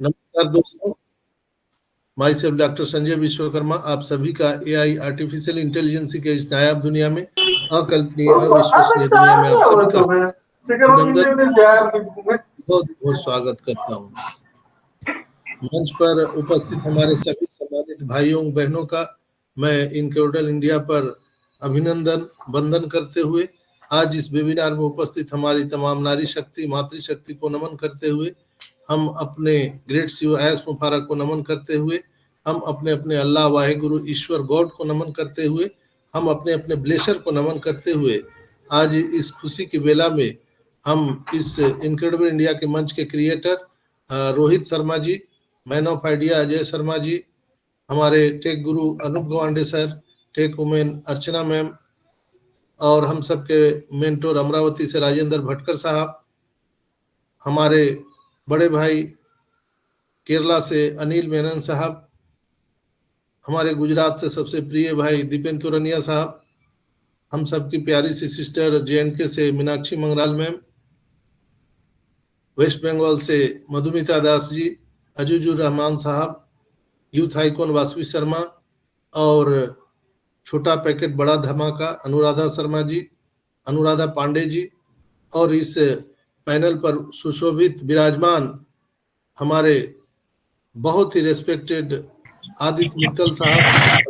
नमस्कार दोस्तों, my self doctor Sanjay Vishwakarma आप सभी का एआई आर्टिफिशियल इंटेलिजेंस के इस नायाब दुनिया में, अकल्पनीय अविश्वसनीय दुनिया में आप सभी का अभिनंदन, बहुत बहुत स्वागत करता हूँ। मंच पर उपस्थित हमारे सभी सम्मानित भाइयों बहनों का मैं इनक्रेडिबल इंडिया पर अभिनंदन वंदन करते हुए आज इस वेबिनार में उपस्थित हमारी तमाम नारी शक्ति मातृशक्ति को नमन करते हुए, हम अपने ग्रेट सीईओ एस मुफारक को नमन करते हुए, हम अपने अपने अल्लाह वाहिगुरु ईश्वर गॉड को नमन करते हुए, हम अपने अपने ब्लेसर को नमन करते हुए आज इस खुशी की बेला में हम इस इनक्रेडिबल इंडिया के मंच के creator Rohit Sharma ji, man of idea Ajay Sharma ji, हमारे tech guru Anoop Gawande sir, tech women Archana ma'am और हम सबके मेंटोर अमरावती से राजेंद्र भटकर साहब, हमारे बड़े भाई केरला से अनिल मेनन साहब, हमारे गुजरात से सबसे प्रिय भाई दीपेंद्र तुरनिया साहब, हम सबकी प्यारी सी सिस्टर जेएनके से मीनाक्षी मंगराल मैम, वेस्ट बंगाल से मधुमिता दास जी, अजूजुर रहमान साहब, यूथ आइकॉन वासवी शर्मा और छोटा पैकेट बड़ा धमाका अनुराधा शर्मा जी, अनुराधा पांडे जी, और इस पैनल पर सुशोभित विराजमान हमारे बहुत ही रेस्पेक्टेड आदित्य मित्तल साहब,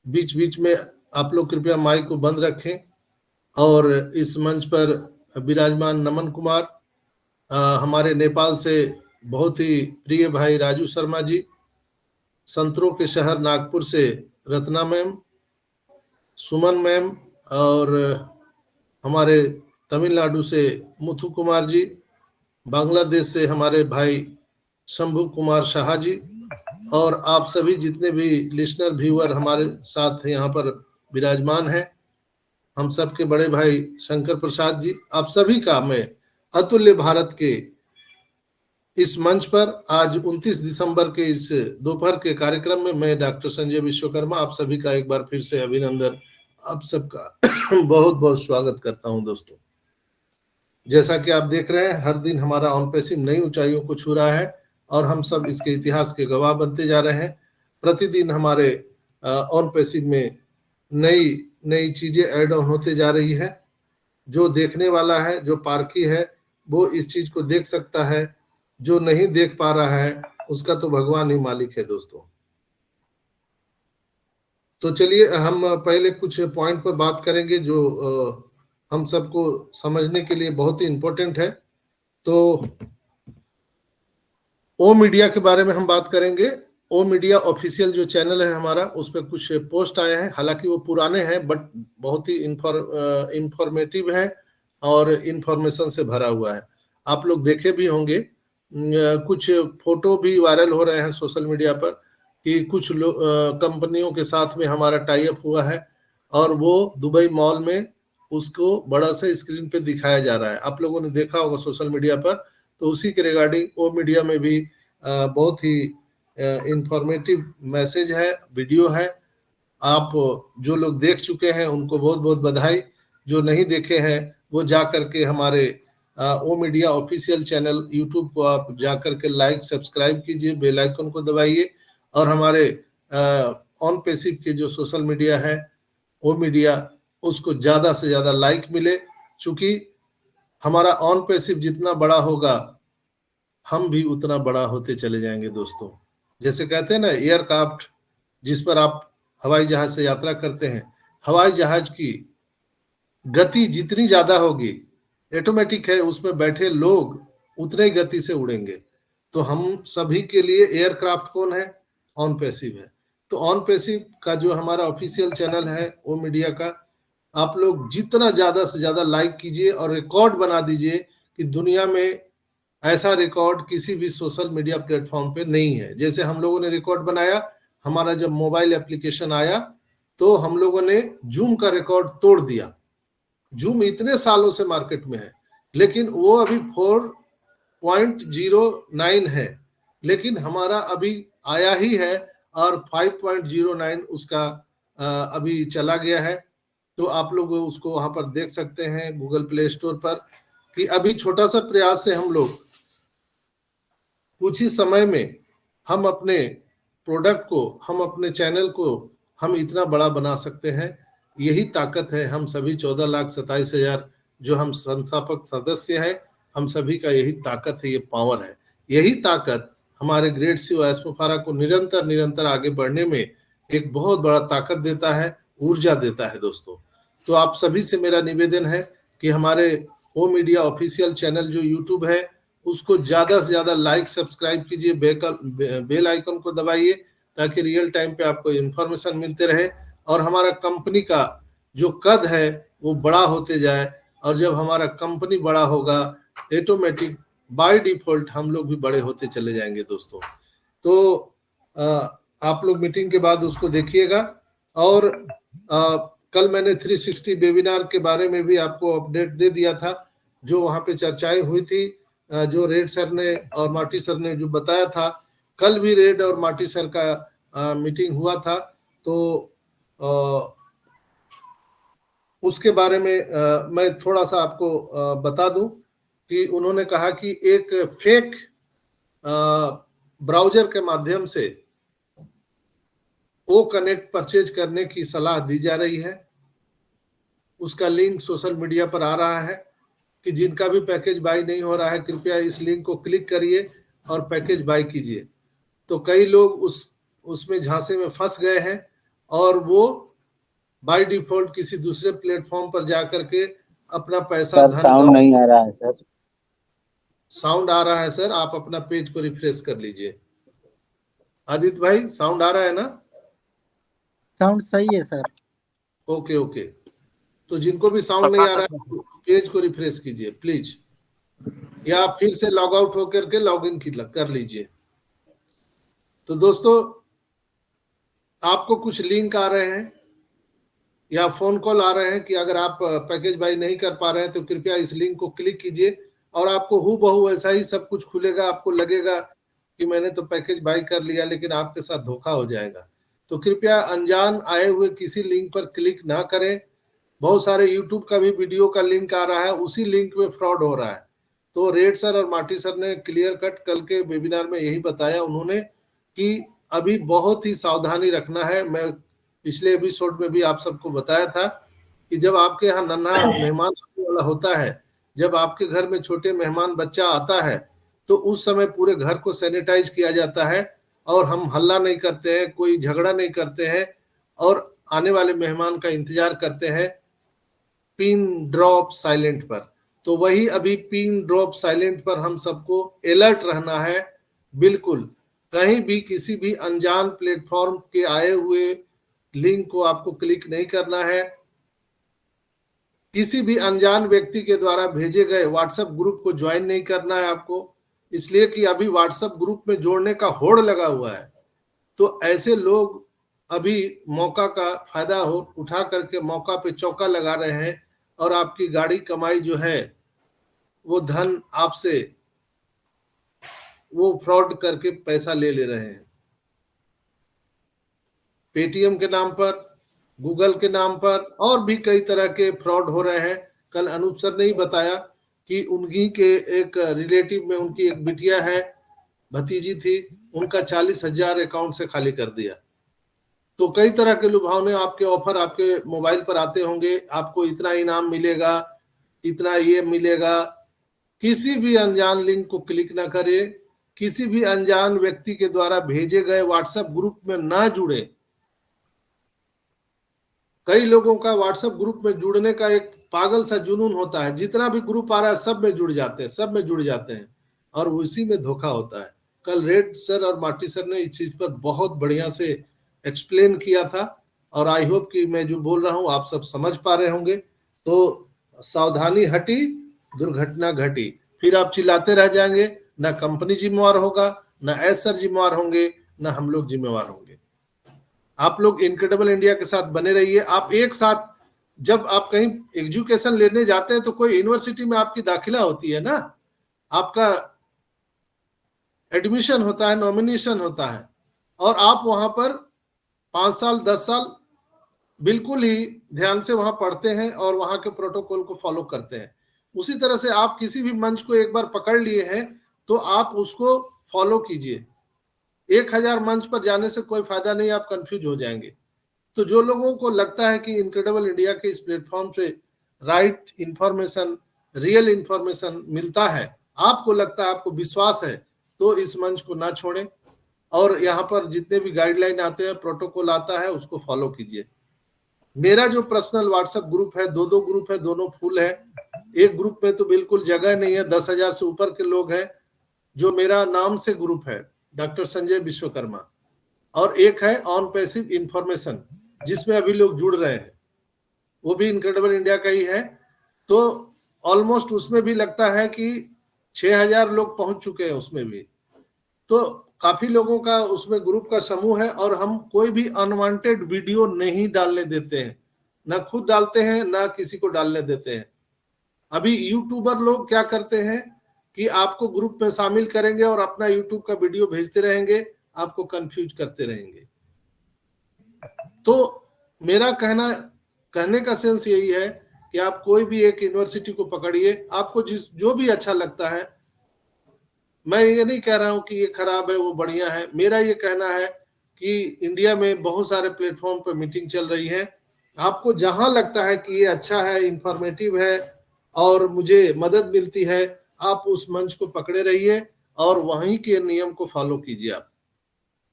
बीच बीच में आप लोग कृपया माइक को बंद रखें। और इस मंच पर विराजमान नमन कुमार, हमारे नेपाल से बहुत ही प्रिय भाई राजू शर्मा जी, संतरों के शहर नागपुर से रत्ना मैम, सुमन मैम, और हमारे तमिलनाडु से मुथु कुमार जी, बांग्लादेश से हमारे भाई शंभू कुमार शाह जी, और आप सभी जितने भी लिसनर व्यूअर हमारे साथ यहाँ पर विराजमान हैं, हम सबके बड़े भाई शंकर प्रसाद जी, आप सभी का मैं अतुल्य भारत के इस मंच पर आज 29 दिसंबर के इस दोपहर के कार्यक्रम में मैं डॉक्टर संजय विश्वकर्मा आप सभी का एक बार फिर से अभिनंदन, आप सबका बहुत बहुत स्वागत करता हूं। दोस्तों, जैसा कि आप देख रहे हैं, हर दिन हमारा ऑन पैसिव नई ऊंचाइयों को छू रहा है और हम सब इसके इतिहास के गवाह बनते जा रहे हैं। प्रतिदिन हमारे ऑन पैसिव में नई नई चीजें ऐड ऑन होते जा रही है। जो देखने वाला है, जो पारखी है, वो इस चीज को देख सकता है, जो नहीं देख पा रहा है उसका तो भगवान ही मालिक है। दोस्तों, तो चलिए हम पहले कुछ पॉइंट पर बात करेंगे जो हम सबको समझने के लिए बहुत ही इंपॉर्टेंट है। तो ओ मीडिया के बारे में हम बात करेंगे। ओ मीडिया ऑफिशियल जो चैनल है हमारा, उस पर कुछ पोस्ट आए हैं, हालांकि वो पुराने हैं बट बहुत ही इंफॉर्मेटिव है और इंफॉर्मेशन से भरा हुआ है। आप लोग देखे भी होंगे, कुछ फोटो भी वायरल हो रहे हैं सोशल मीडिया पर कि कुछ कंपनियों के साथ में हमारा टाई अप हुआ है और वो दुबई मॉल में उसको बड़ा सा स्क्रीन पे दिखाया जा रहा है। आप लोगों ने देखा होगा सोशल मीडिया पर। तो उसी के रिगार्डिंग ओ मीडिया में भी बहुत ही इंफॉर्मेटिव मैसेज है, वीडियो है। आप जो लोग देख चुके हैं उनको बहुत बहुत बधाई, जो नहीं देखे हैं वो जा करके हमारे ओ मीडिया ऑफिशियल चैनल यूट्यूब को आप जा करके लाइक सब्सक्राइब कीजिए, बेल आइकन को दबाइए और हमारे ऑन पैसिव के जो सोशल मीडिया है ओ मीडिया, उसको ज्यादा से ज्यादा लाइक मिले। चूंकि हमारा ऑन पैसिव जितना बड़ा होगा हम भी उतना बड़ा होते चले जाएंगे। दोस्तों, जैसे कहते हैं ना, एयरक्राफ्ट जिस पर आप हवाई जहाज से यात्रा करते हैं, हवाई जहाज की गति जितनी ज्यादा होगी, ऑटोमेटिक है, उसमें बैठे लोग उतने ही गति से उड़ेंगे। तो हम सभी के लिए एयरक्राफ्ट कौन है? ऑन पैसिव है। तो ऑन पैसिव का जो हमारा ऑफिशियल चैनल है ओ मीडिया का, आप लोग जितना ज्यादा से ज्यादा लाइक कीजिए और रिकॉर्ड बना दीजिए कि दुनिया में ऐसा रिकॉर्ड किसी भी सोशल मीडिया प्लेटफॉर्म पे नहीं है। जैसे हम लोगों ने रिकॉर्ड बनाया, हमारा जब मोबाइल एप्लीकेशन आया तो हम लोगों ने जूम का रिकॉर्ड तोड़ दिया। जूम इतने सालों से मार्केट में है, लेकिन वो अभी 4.09 है, लेकिन हमारा अभी आया ही है और 5.09 उसका अभी चला गया है। तो आप लोग उसको वहां पर देख सकते हैं गूगल प्ले स्टोर पर, कि अभी छोटा सा प्रयास से हम लोग कुछ ही समय में हम अपने प्रोडक्ट को, हम अपने चैनल को हम इतना बड़ा बना सकते हैं। यही ताकत है हम सभी 14,27,000 जो हम संस्थापक सदस्य हैं, हम सभी का यही ताकत है, ये पावर है। यही ताकत हमारे ग्रेट सी एस्मोफारा को निरंतर निरंतर आगे बढ़ने में एक बहुत बड़ा ताकत देता है, ऊर्जा देता है दोस्तों। तो आप सभी से मेरा निवेदन है कि हमारे ओ मीडिया ऑफिशियल चैनल जो यूट्यूब है उसको ज्यादा से ज्यादा लाइक सब्सक्राइब कीजिए, बेल आइकन को दबाइए ताकि रियल टाइम पे आपको इंफॉर्मेशन मिलते रहे और हमारा कंपनी का जो कद है वो बड़ा होते जाए। और जब हमारा कंपनी बड़ा होगा ऑटोमेटिक बाय डिफॉल्ट हम लोग भी बड़े होते चले जाएंगे दोस्तों। तो आप लोग मीटिंग के बाद उसको देखिएगा। और कल मैंने 360 वेबिनार के बारे में भी आपको अपडेट दे दिया था, जो वहां पे चर्चाएं हुई थी, जो रेड सर ने और मार्टी सर ने जो बताया था। कल भी रेड और मार्टी सर का मीटिंग हुआ था, तो उसके बारे में मैं थोड़ा सा आपको बता दूं कि उन्होंने कहा कि एक फेक ब्राउजर के माध्यम से ओ कनेक्ट परचेज करने की सलाह दी जा रही है। उसका लिंक सोशल मीडिया पर आ रहा है कि जिनका भी पैकेज बाय नहीं हो रहा है कृपया इस लिंक को क्लिक करिए और पैकेज बाय कीजिए। तो कई लोग उसमें झांसे में फंस गए हैं और वो बाय डिफॉल्ट किसी दूसरे प्लेटफॉर्म पर जाकर के अपना पैसा धन साउंड नहीं आ रहा है सर। साउंड आ रहा है सर, आप अपना पेज को रिफ्रेश कर लीजिए। आदित्य भाई साउंड आ रहा है ना? साउंड सही है सर। ओके ओके, तो जिनको भी साउंड नहीं आ रहा है पेज को रिफ्रेश कीजिए प्लीज, या फिर से लॉग आउट होकर के लॉग इन कर लीजिए। तो दोस्तों आपको कुछ लिंक आ रहे हैं या फोन कॉल आ रहे हैं कि अगर आप पैकेज बाय नहीं कर पा रहे हैं तो कृपया इस लिंक को क्लिक कीजिए और आपको हूबहू ऐसा ही सब कुछ खुलेगा। आपको लगेगा कि मैंने तो पैकेज बाय कर लिया, लेकिन आपके साथ धोखा हो जाएगा। तो कृपया अनजान आए हुए किसी लिंक पर क्लिक ना करें। बहुत सारे यूट्यूब का भी वीडियो का लिंक आ रहा है, उसी लिंक में फ्रॉड हो रहा है। तो रेड सर और मार्टी सर ने क्लियर कट कल के वेबिनार में यही बताया उन्होंने कि अभी बहुत ही सावधानी रखना है। मैं पिछले एपिसोड में भी आप सबको बताया था कि जब आपके यहाँ नन्हा मेहमान आने वाला होता है, जब आपके घर में छोटे मेहमान बच्चा आता है, तो उस समय पूरे घर को सैनिटाइज किया जाता है और हम हल्ला नहीं करते हैं, कोई झगड़ा नहीं करते हैं और आने वाले मेहमान का इंतजार करते हैं पिन ड्रॉप साइलेंट पर। तो वही अभी पिन ड्रॉप साइलेंट पर हम सबको अलर्ट रहना है। बिल्कुल कहीं भी किसी भी अनजान प्लेटफॉर्म के आए हुए लिंक को आपको क्लिक नहीं करना है। किसी भी अनजान व्यक्ति के द्वारा भेजे गए व्हाट्सएप ग्रुप को ज्वाइन नहीं करना है आपको, इसलिए कि अभी व्हाट्सएप ग्रुप में जोड़ने का होड़ लगा हुआ है। तो ऐसे लोग अभी मौका का फायदा उठा करके मौका पे चौका लगा रहे हैं और आपकी गाड़ी कमाई जो है वो धन आपसे वो फ्रॉड करके पैसा ले रहे हैं। पेटीएम के नाम पर, गूगल के नाम पर और भी कई तरह के फ्रॉड हो रहे हैं। कल अनूप सर ने ही बताया कि उनकी के एक रिलेटिव में उनकी एक बिटिया है, भतीजी थी, उनका 40,000 अकाउंट से खाली कर दिया। तो कई तरह के लुभावने आपके ऑफर आपके मोबाइल पर आते होंगे, आपको इतना इनाम मिलेगा, इतना ये मिलेगा। किसी भी अनजान लिंक को क्लिक ना करें, किसी भी अनजान व्यक्ति के द्वारा भेजे गए व्हाट्सएप ग्रुप में ना जुड़े। कई लोगों का व्हाट्सएप ग्रुप में जुड़ने का एक पागल सा जुनून होता है, जितना भी ग्रुप आ रहा है सब में जुड़ जाते हैं, सब में जुड़ जाते हैं और उसी में धोखा होता है। कल रेड सर और मार्टी सर ने इस चीज पर बहुत बढ़िया से एक्सप्लेन किया था और आई होप कि मैं जो बोल रहा हूं आप सब समझ पा रहे होंगे। तो सावधानी हटी, दुर्घटना घटी, फिर आप चिल्लाते रह जाएंगे। ना कंपनी जिम्मेवार होगा, ना एस सर जिम्मेवार होंगे, ना हम लोग जिम्मेवार होंगे। आप लोग इनक्रेडिबल इंडिया के साथ बने रहिए। आप एक साथ जब आप कहीं एजुकेशन लेने जाते हैं तो कोई यूनिवर्सिटी में आपकी दाखिला होती है ना, आपका एडमिशन होता है, नॉमिनेशन होता है और आप वहां पर 5 साल 10 साल बिल्कुल ही ध्यान से वहां पढ़ते हैं और वहां के प्रोटोकॉल को फॉलो करते हैं। उसी तरह से आप किसी भी मंच को एक बार पकड़ लिए हैं तो आप उसको फॉलो कीजिए। 1000 मंच पर जाने से कोई फायदा नहीं, आप कंफ्यूज हो जाएंगे। तो जो लोगों को लगता है कि इनक्रेडिबल इंडिया के इस प्लेटफॉर्म से राइट इंफॉर्मेशन, रियल इंफॉर्मेशन मिलता है, आपको लगता है, आपको विश्वास है, तो इस मंच को ना छोड़ें और यहाँ पर जितने भी गाइडलाइन आते हैं, प्रोटोकॉल आता है, उसको फॉलो कीजिए। मेरा जो पर्सनल व्हाट्सएप ग्रुप है, दो ग्रुप है, दोनों फुल है। एक ग्रुप में तो बिल्कुल जगह नहीं है, 10,000 से ऊपर के लोग हैं। जो मेरा नाम से ग्रुप है, डॉक्टर संजय विश्वकर्मा, और एक है ऑन पैसिव इंफॉर्मेशन, जिसमें अभी लोग जुड़ रहे हैं, वो भी इनक्रेडिबल इंडिया का ही है। तो ऑलमोस्ट उसमें भी लगता है कि 6,000 लोग पहुंच चुके हैं उसमें भी। तो काफी लोगों का उसमें ग्रुप का समूह है और हम कोई भी अनवांटेड वीडियो नहीं डालने देते हैं, ना खुद डालते हैं ना किसी को डालने देते हैं। अभी यूट्यूबर लोग क्या करते हैं कि आपको ग्रुप में शामिल करेंगे और अपना यूट्यूब का वीडियो भेजते रहेंगे, आपको कंफ्यूज करते रहेंगे। तो मेरा कहने का सेंस यही है कि आप कोई भी एक यूनिवर्सिटी को पकड़िए, आपको जो भी अच्छा लगता है। मैं ये नहीं कह रहा हूं कि ये खराब है वो बढ़िया है, मेरा ये कहना है कि इंडिया में बहुत सारे प्लेटफॉर्म पर मीटिंग चल रही है, आपको जहां लगता है कि ये अच्छा है, इंफॉर्मेटिव है और मुझे मदद मिलती है, आप उस मंच को पकड़े रहिए और वहीं के नियम को फॉलो कीजिए। आप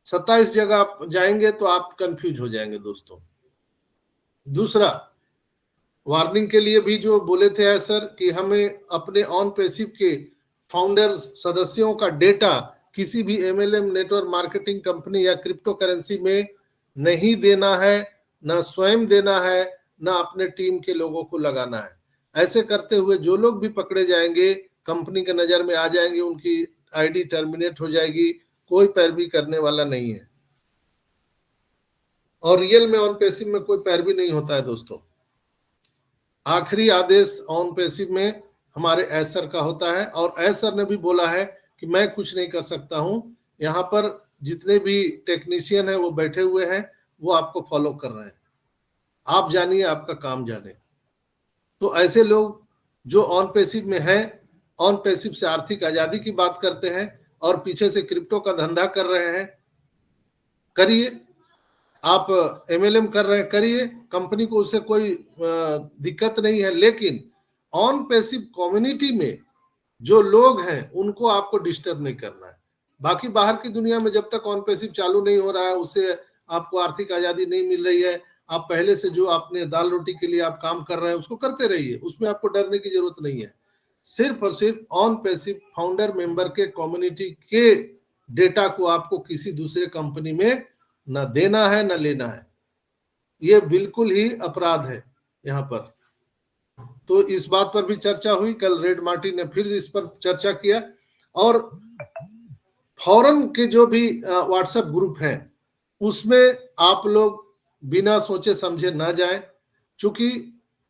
27 जगह आप जाएंगे तो आप कंफ्यूज हो जाएंगे दोस्तों। दूसरा, वार्निंग के लिए भी जो बोले थे सर कि हमें अपने ऑन पैसिव के फाउंडर सदस्यों का डेटा किसी भी एमएलएम, नेटवर्क मार्केटिंग कंपनी या क्रिप्टो करेंसी में नहीं देना है, ना स्वयं देना है, ना अपने टीम के लोगों को लगाना है। ऐसे करते हुए जो लोग भी पकड़े जाएंगे, कंपनी के नजर में आ जाएंगे, उनकी आईडी टर्मिनेट हो जाएगी, कोई पैरवी करने वाला नहीं है। और रियल में ऑन पैसिव में कोई पैरवी नहीं होता है दोस्तों। आखिरी आदेश ऑन पैसिव में हमारे एस सर का होता है और एस सर ने भी बोला है कि मैं कुछ नहीं कर सकता हूं, यहाँ पर जितने भी टेक्नीशियन है वो बैठे हुए हैं, वो आपको फॉलो कर रहे हैं, आप जानिए, आपका काम जाने। तो ऐसे लोग जो ऑन पैसिव में हैं, ऑन पैसिव से आर्थिक आजादी की बात करते हैं और पीछे से क्रिप्टो का धंधा कर रहे हैं, करिए। आप एमएलएम कर रहे हैं, करिए, कंपनी को उससे कोई दिक्कत नहीं है। लेकिन ऑन पैसिव कम्युनिटी में जो लोग हैं उनको आपको डिस्टर्ब नहीं करना है। बाकी बाहर की दुनिया में जब तक ऑन पैसिव चालू नहीं हो रहा है, उससे आपको आर्थिक आजादी नहीं मिल रही है, आप पहले से जो आपने दाल रोटी के लिए आप काम कर रहे हैं उसको करते रहिए, उसमें आपको डरने की जरूरत नहीं है। सिर्फ और सिर्फ ऑन पैसिव फाउंडर मेंबर के कम्युनिटी के डेटा को आपको किसी दूसरे कंपनी में न देना है न लेना है, ये बिल्कुल ही अपराध है यहाँ पर। तो इस बात पर भी चर्चा हुई, कल रेड मार्टिन ने फिर इस पर चर्चा किया। और फॉरेन के जो भी व्हाट्सएप ग्रुप हैं उसमें आप लोग बिना सोचे समझे ना जाएं, क्योंकि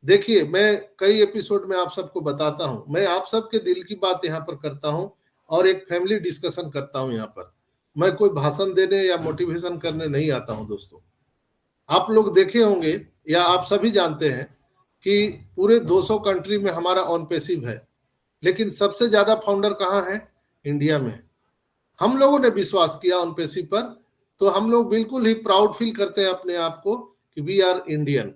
देखिए मैं कई एपिसोड में आप सबको बताता हूं, मैं आप सबके दिल की बात यहाँ पर करता हूं और एक फैमिली डिस्कशन करता हूं। यहाँ पर मैं कोई भाषण देने या मोटिवेशन करने नहीं आता हूं दोस्तों। आप लोग देखे होंगे या आप सभी जानते हैं कि पूरे 200 कंट्री में हमारा ऑन पैसिव है, लेकिन सबसे ज्यादा फाउंडर कहाँ है? इंडिया में। हम लोगों ने विश्वास किया ऑन पैसिव पर, तो हम लोग बिल्कुल ही प्राउड फील करते हैं अपने आप को कि वी आर इंडियन,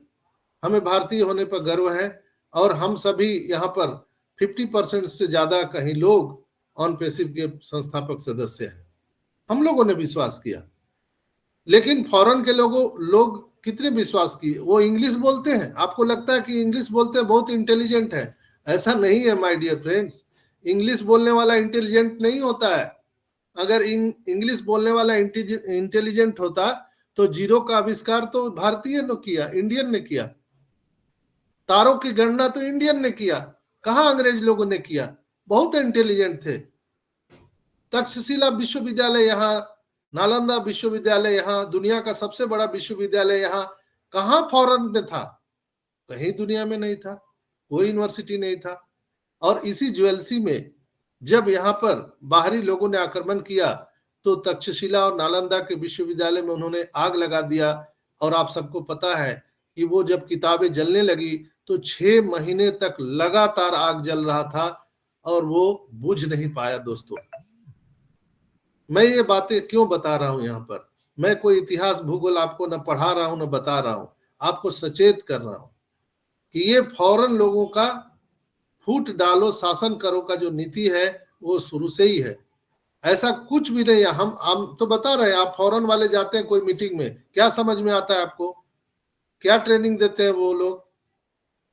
हमें भारतीय होने पर गर्व है। और हम सभी यहाँ पर 50% से ज्यादा कहीं लोग ऑन पैसिव के संस्थापक सदस्य हैं, हम लोगों ने विश्वास किया। लेकिन फॉरेन के लोग कितने विश्वास किए? वो इंग्लिश बोलते हैं, आपको लगता है कि इंग्लिश बोलते हैं बहुत इंटेलिजेंट है, ऐसा नहीं है माय डियर फ्रेंड्स। इंग्लिश बोलने वाला इंटेलिजेंट नहीं होता है। अगर इंग्लिश बोलने वाला इंटेलिजेंट होता तो जीरो का आविष्कार तो भारतीय ने किया, इंडियन ने किया। तारों की गणना तो इंडियन ने किया, कहां अंग्रेज लोगों ने किया? बहुत इंटेलिजेंट थे। तक्षशिला विश्वविद्यालय यहाँ, नालंदा विश्वविद्यालय यहाँ, दुनिया का सबसे बड़ा विश्वविद्यालय यहाँ, कहां फॉरेन में था? कहीं दुनिया में नहीं था, कोई यूनिवर्सिटी नहीं था। और इसी ज्वेलसी में जब यहाँ पर बाहरी लोगों ने आक्रमण किया तो तक्षशिला और नालंदा के विश्वविद्यालय में उन्होंने आग लगा दिया। और आप सबको पता है कि वो जब किताबें जलने लगी तो 6 महीने तक लगातार आग जल रहा था और वो बुझ नहीं पाया। दोस्तों, मैं ये बातें क्यों बता रहा हूं यहाँ पर? मैं कोई इतिहास भूगोल आपको न पढ़ा रहा हूं न बता रहा हूं, आपको सचेत कर रहा हूं कि ये फौरन लोगों का फूट डालो शासन करो का जो नीति है वो शुरू से ही है। ऐसा कुछ भी नहीं है। हम तो बता रहे हैं, आप फौरन वाले जाते हैं कोई मीटिंग में, क्या समझ में आता है आपको? क्या ट्रेनिंग देते हैं वो लोग?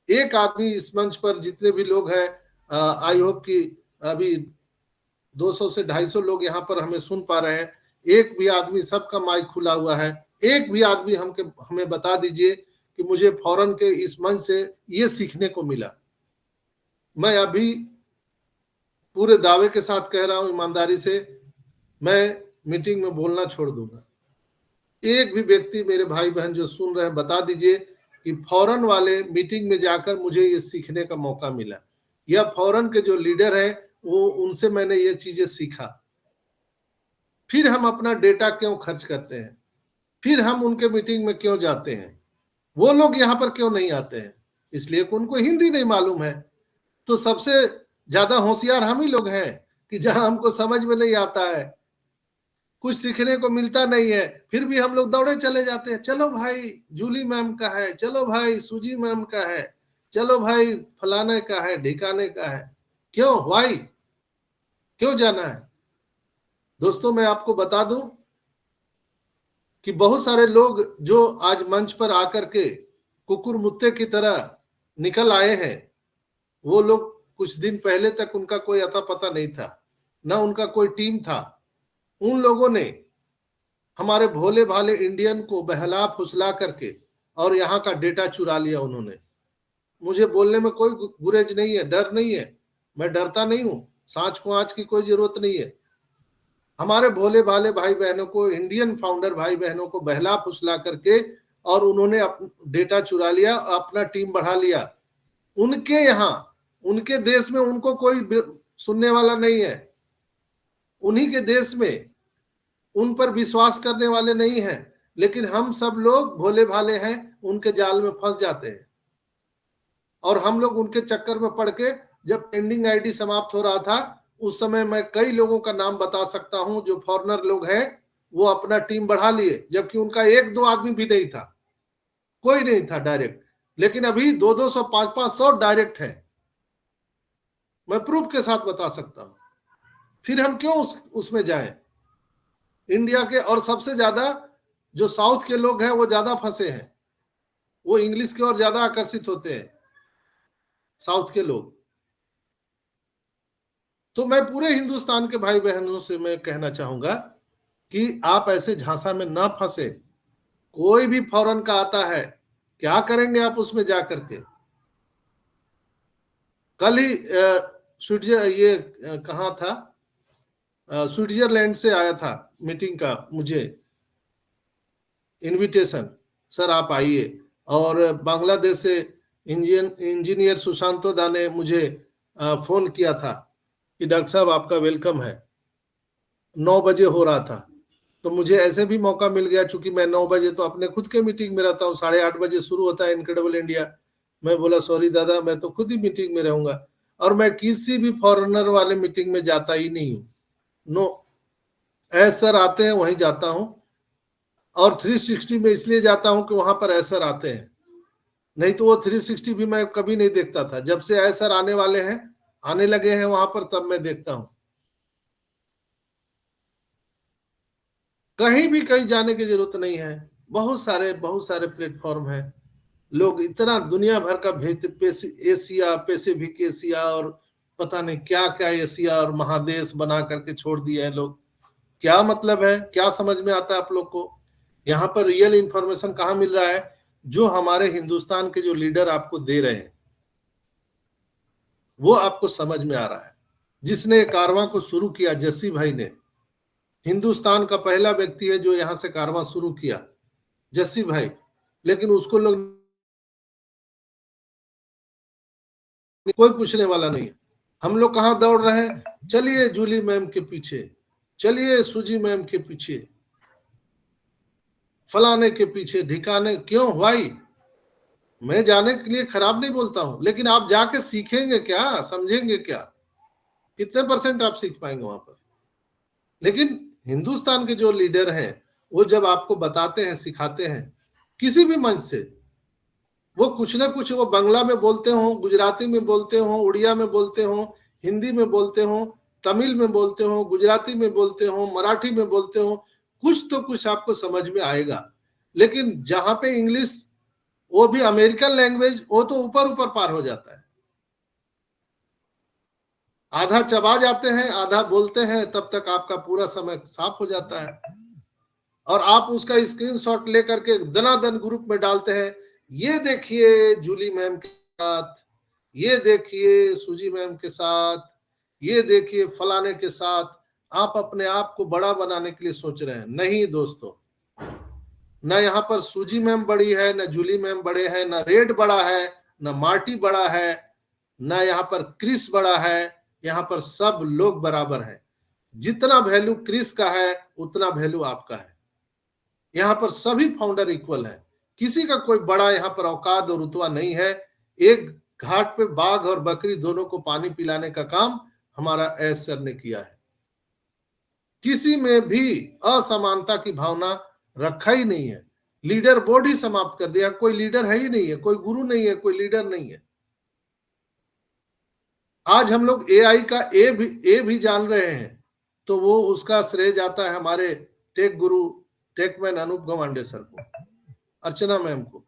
एक आदमी इस मंच पर जितने भी लोग हैं, आई होप कि अभी 200 से 250 लोग यहाँ पर हमें सुन पा रहे हैं, एक भी आदमी, सबका माइक खुला हुआ है, एक भी आदमी हमें बता दीजिए कि मुझे फौरन के इस मंच से ये सीखने को मिला। मैं अभी पूरे दावे के साथ कह रहा हूं, ईमानदारी से, मैं मीटिंग में बोलना छोड़ दूंगा। एक भी व्यक्ति मेरे भाई बहन जो सुन रहे हैं बता दीजिए कि फौरन वाले मीटिंग में जाकर मुझे ये सीखने का मौका मिला, या फौरन के जो लीडर है वो, उनसे मैंने ये चीजें सीखा। फिर हम अपना डेटा क्यों खर्च करते हैं? फिर हम उनके मीटिंग में क्यों जाते हैं? वो लोग यहाँ पर क्यों नहीं आते हैं? इसलिए कि उनको हिंदी नहीं मालूम है। तो सबसे ज्यादा होशियार हम ही लोग हैं कि जहां हमको समझ में नहीं आता है, कुछ सीखने को मिलता नहीं है, फिर भी हम लोग दौड़े चले जाते हैं। चलो भाई जूली मैम का है, चलो भाई सूजी मैम का है, चलो भाई फलाने का है, ढिकाने का है। क्यों? वाई? क्यों जाना है? दोस्तों, मैं आपको बता दूं कि बहुत सारे लोग जो आज मंच पर आकर के कुकुर मुत्ते की तरह निकल आए हैं, वो लोग कुछ दिन पहले तक उनका कोई अता पता नहीं था, ना उनका कोई टीम था। उन लोगों ने हमारे भोले भाले इंडियन को बहला फुसला करके और यहाँ का डेटा चुरा लिया उन्होंने। मुझे बोलने में कोई गुरेज नहीं है, डर नहीं है, मैं डरता नहीं हूं। सांच को आंच की कोई जरूरत नहीं है। हमारे भोले भाले भाई बहनों को, इंडियन फाउंडर भाई बहनों को बहला फुसला करके और उन्होंने डेटा चुरा लिया, अपना टीम बढ़ा लिया। उनके यहाँ, उनके देश में उनको कोई सुनने वाला नहीं है। उन्हीं के देश में उन पर विश्वास करने वाले नहीं हैं। लेकिन हम सब लोग भोले भाले हैं, उनके जाल में फंस जाते हैं। और हम लोग उनके चक्कर में पड़ के, जब पेंडिंग आईडी समाप्त हो रहा था, उस समय मैं कई लोगों का नाम बता सकता हूं जो फॉरेनर लोग हैं, वो अपना टीम बढ़ा लिए, जबकि उनका एक दो आदमी भी नहीं था, कोई नहीं था डायरेक्ट। लेकिन अभी 200-200, 500-500 डायरेक्ट है। मैं प्रूफ के साथ बता सकता हूं। फिर हम क्यों उसमें जाएं? इंडिया के, और सबसे ज्यादा जो साउथ के लोग हैं वो ज्यादा फंसे हैं, वो इंग्लिश की ओर ज्यादा आकर्षित होते हैं, साउथ के लोग। तो मैं पूरे हिंदुस्तान के भाई बहनों से मैं कहना चाहूंगा कि आप ऐसे झांसा में ना फंसे। कोई भी फॉरेन का आता है, क्या करेंगे आप उसमें जाकर के? कल ही कहाँ था, स्विट्जरलैंड से आया था मीटिंग का मुझे इनविटेशन, सर आप आइए। और बांग्लादेश से इंजीनियर सुशांतो दा ने मुझे फोन किया था कि डॉक्टर साहब आपका वेलकम है। 9 बजे हो रहा था, तो मुझे ऐसे भी मौका मिल गया, चूंकि मैं 9 बजे तो अपने खुद के मीटिंग में रहता हूँ, 8:30 बजे शुरू होता है इनक्रेडिबल इंडिया। मैं बोला सॉरी दादा, मैं तो खुद ही मीटिंग में रहूंगा, और मैं किसी भी फॉरेनर वाले मीटिंग में जाता ही नहीं हूँ। नो, सर आते हैं वहीं जाता हूँ। और 360 में इसलिए जाता हूं कि वहां पर ऐसर आते हैं, नहीं तो वो 360 भी मैं कभी नहीं देखता था। जब से ऐसर आने वाले हैं, आने लगे हैं वहां पर, तब मैं देखता हूं। कहीं भी कहीं जाने की जरूरत नहीं है। बहुत सारे प्लेटफॉर्म हैं। लोग इतना दुनिया भर का भेजते, एशिया, पैसिफिक एशिया और पता नहीं क्या क्या एशिया और महादेश बना करके छोड़ दिए हैं लोग। क्या मतलब है? क्या समझ में आता है आप लोग को? यहाँ पर रियल इंफॉर्मेशन कहाँ मिल रहा है? जो हमारे हिंदुस्तान के जो लीडर आपको दे रहे हैं, वो आपको समझ में आ रहा है। जिसने कारवां को शुरू किया, जस्सी भाई ने, हिंदुस्तान का पहला व्यक्ति है जो यहां से कारवां शुरू किया, जस्सी भाई। लेकिन उसको लोग, कोई पूछने वाला नहीं है। हम लोग कहाँ दौड़ रहे हैं? चलिए जूली मैम के पीछे, चलिए सूजी मैम के पीछे, फलाने के पीछे, ढिकाने। क्यों? वाई? मैं जाने के लिए खराब नहीं बोलता हूं, लेकिन आप जाके सीखेंगे क्या, समझेंगे क्या, कितने % आप सीख पाएंगे वहां पर। लेकिन हिंदुस्तान के जो लीडर हैं वो जब आपको बताते हैं, सिखाते हैं किसी भी मंच से, वो कुछ ना कुछ, वो बांग्ला में बोलते हो, गुजराती में बोलते हो, उड़िया में बोलते हो, हिंदी में बोलते हो, तमिल में बोलते हो, गुजराती में बोलते हो, मराठी में बोलते हो, कुछ तो कुछ आपको समझ में आएगा। लेकिन जहां पे इंग्लिश, वो भी अमेरिकन लैंग्वेज, वो तो ऊपर ऊपर पार हो जाता है। आधा चबा जाते हैं, आधा बोलते हैं, तब तक आपका पूरा समय साफ हो जाता है। और आप उसका स्क्रीनशॉट लेकर के दनादन ग्रुप में डालते हैं, ये देखिए जूली मैम के साथ, ये देखिए सूजी मैम के साथ, ये देखिए फलाने के साथ। आप अपने आप को बड़ा बनाने के लिए सोच रहे हैं। नहीं दोस्तों, न यहाँ पर सूजी मैम बड़ी है, न जूली मैम बड़े हैं, न रेड बड़ा है, न मार्टी बड़ा है, न यहाँ पर क्रिस बड़ा है। यहाँ पर सब लोग बराबर हैं। जितना वैल्यू क्रिस का है उतना वैल्यू आपका है। यहाँ पर सभी फाउंडर इक्वल है, किसी का कोई बड़ा यहाँ पर औकात और रुतबा नहीं है। एक घाट पे बाघ और बकरी दोनों को पानी पिलाने का काम हमारा एस सर ने किया है। किसी में भी असमानता की भावना रखा ही नहीं है। लीडर बोर्ड ही समाप्त कर दिया, कोई लीडर है ही नहीं है, कोई गुरु नहीं है, कोई लीडर नहीं है। आज हम लोग एआई का ए भी जान रहे हैं, तो वो उसका श्रेय जाता है हमारे टेक गुरु, टेकमैन अनूप गवांडे सर को, अर्चना मैम को।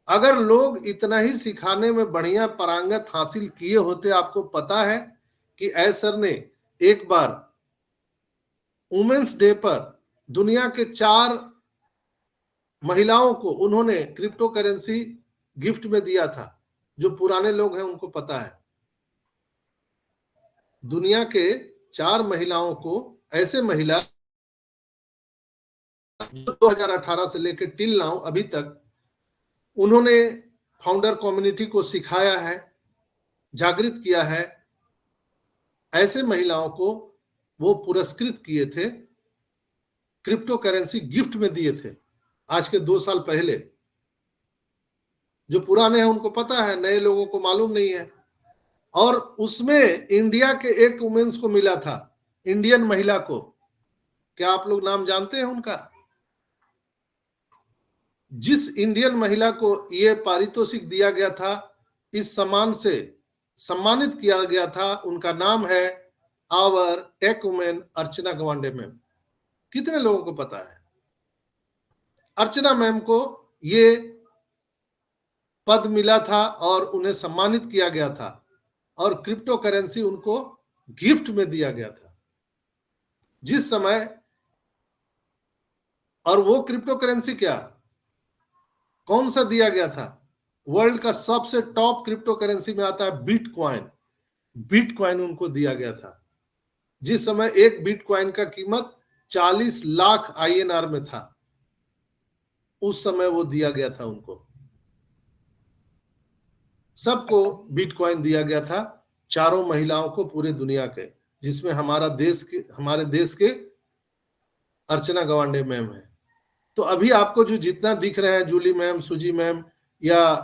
अगर लोग इतना ही सिखाने में बढ़िया पारंगत हासिल किए होते, आपको पता है कि एस सर ने एक बार वुमेन्स डे पर दुनिया के 4 महिलाओं को उन्होंने क्रिप्टो करेंसी गिफ्ट में दिया था। जो पुराने लोग हैं उनको पता है, दुनिया के 4 महिलाओं को, ऐसे महिला जो 2018 से लेकर टिल नाउ अभी तक उन्होंने फाउंडर कम्युनिटी को सिखाया है, जागृत किया है, ऐसे महिलाओं को वो पुरस्कृत किए थे, क्रिप्टो करेंसी गिफ्ट में दिए थे आज के 2 साल पहले। जो पुराने हैं उनको पता है, नए लोगों को मालूम नहीं है। और उसमें इंडिया के एक वुमेन्स को मिला था, इंडियन महिला को। क्या आप लोग नाम जानते हैं उनका? जिस इंडियन महिला को ये पारितोषिक दिया गया था, इस सम्मान से सम्मानित किया गया था, उनका नाम है our tech women Archana Gawande ma'am. कितने लोगों को पता है? अर्चना मैम को ये पद मिला था और उन्हें सम्मानित किया गया था, और क्रिप्टो करेंसी उनको गिफ्ट में दिया गया था जिस समय। और वो क्रिप्टो करेंसी क्या, कौन सा दिया गया था? वर्ल्ड का सबसे टॉप क्रिप्टो करेंसी में आता है बिटकॉइन। बिटकॉइन उनको दिया गया था जिस समय एक बिटकॉइन का कीमत 40 लाख INR में था। उस समय वो दिया गया था उनको, सबको बिटकॉइन दिया गया था, 4 महिलाओं को पूरे दुनिया के, जिसमें हमारे देश के अर्चना गवांडे मैम है। तो अभी आपको जो जितना दिख रहे हैं, जूली मैम, सुजी मैम, या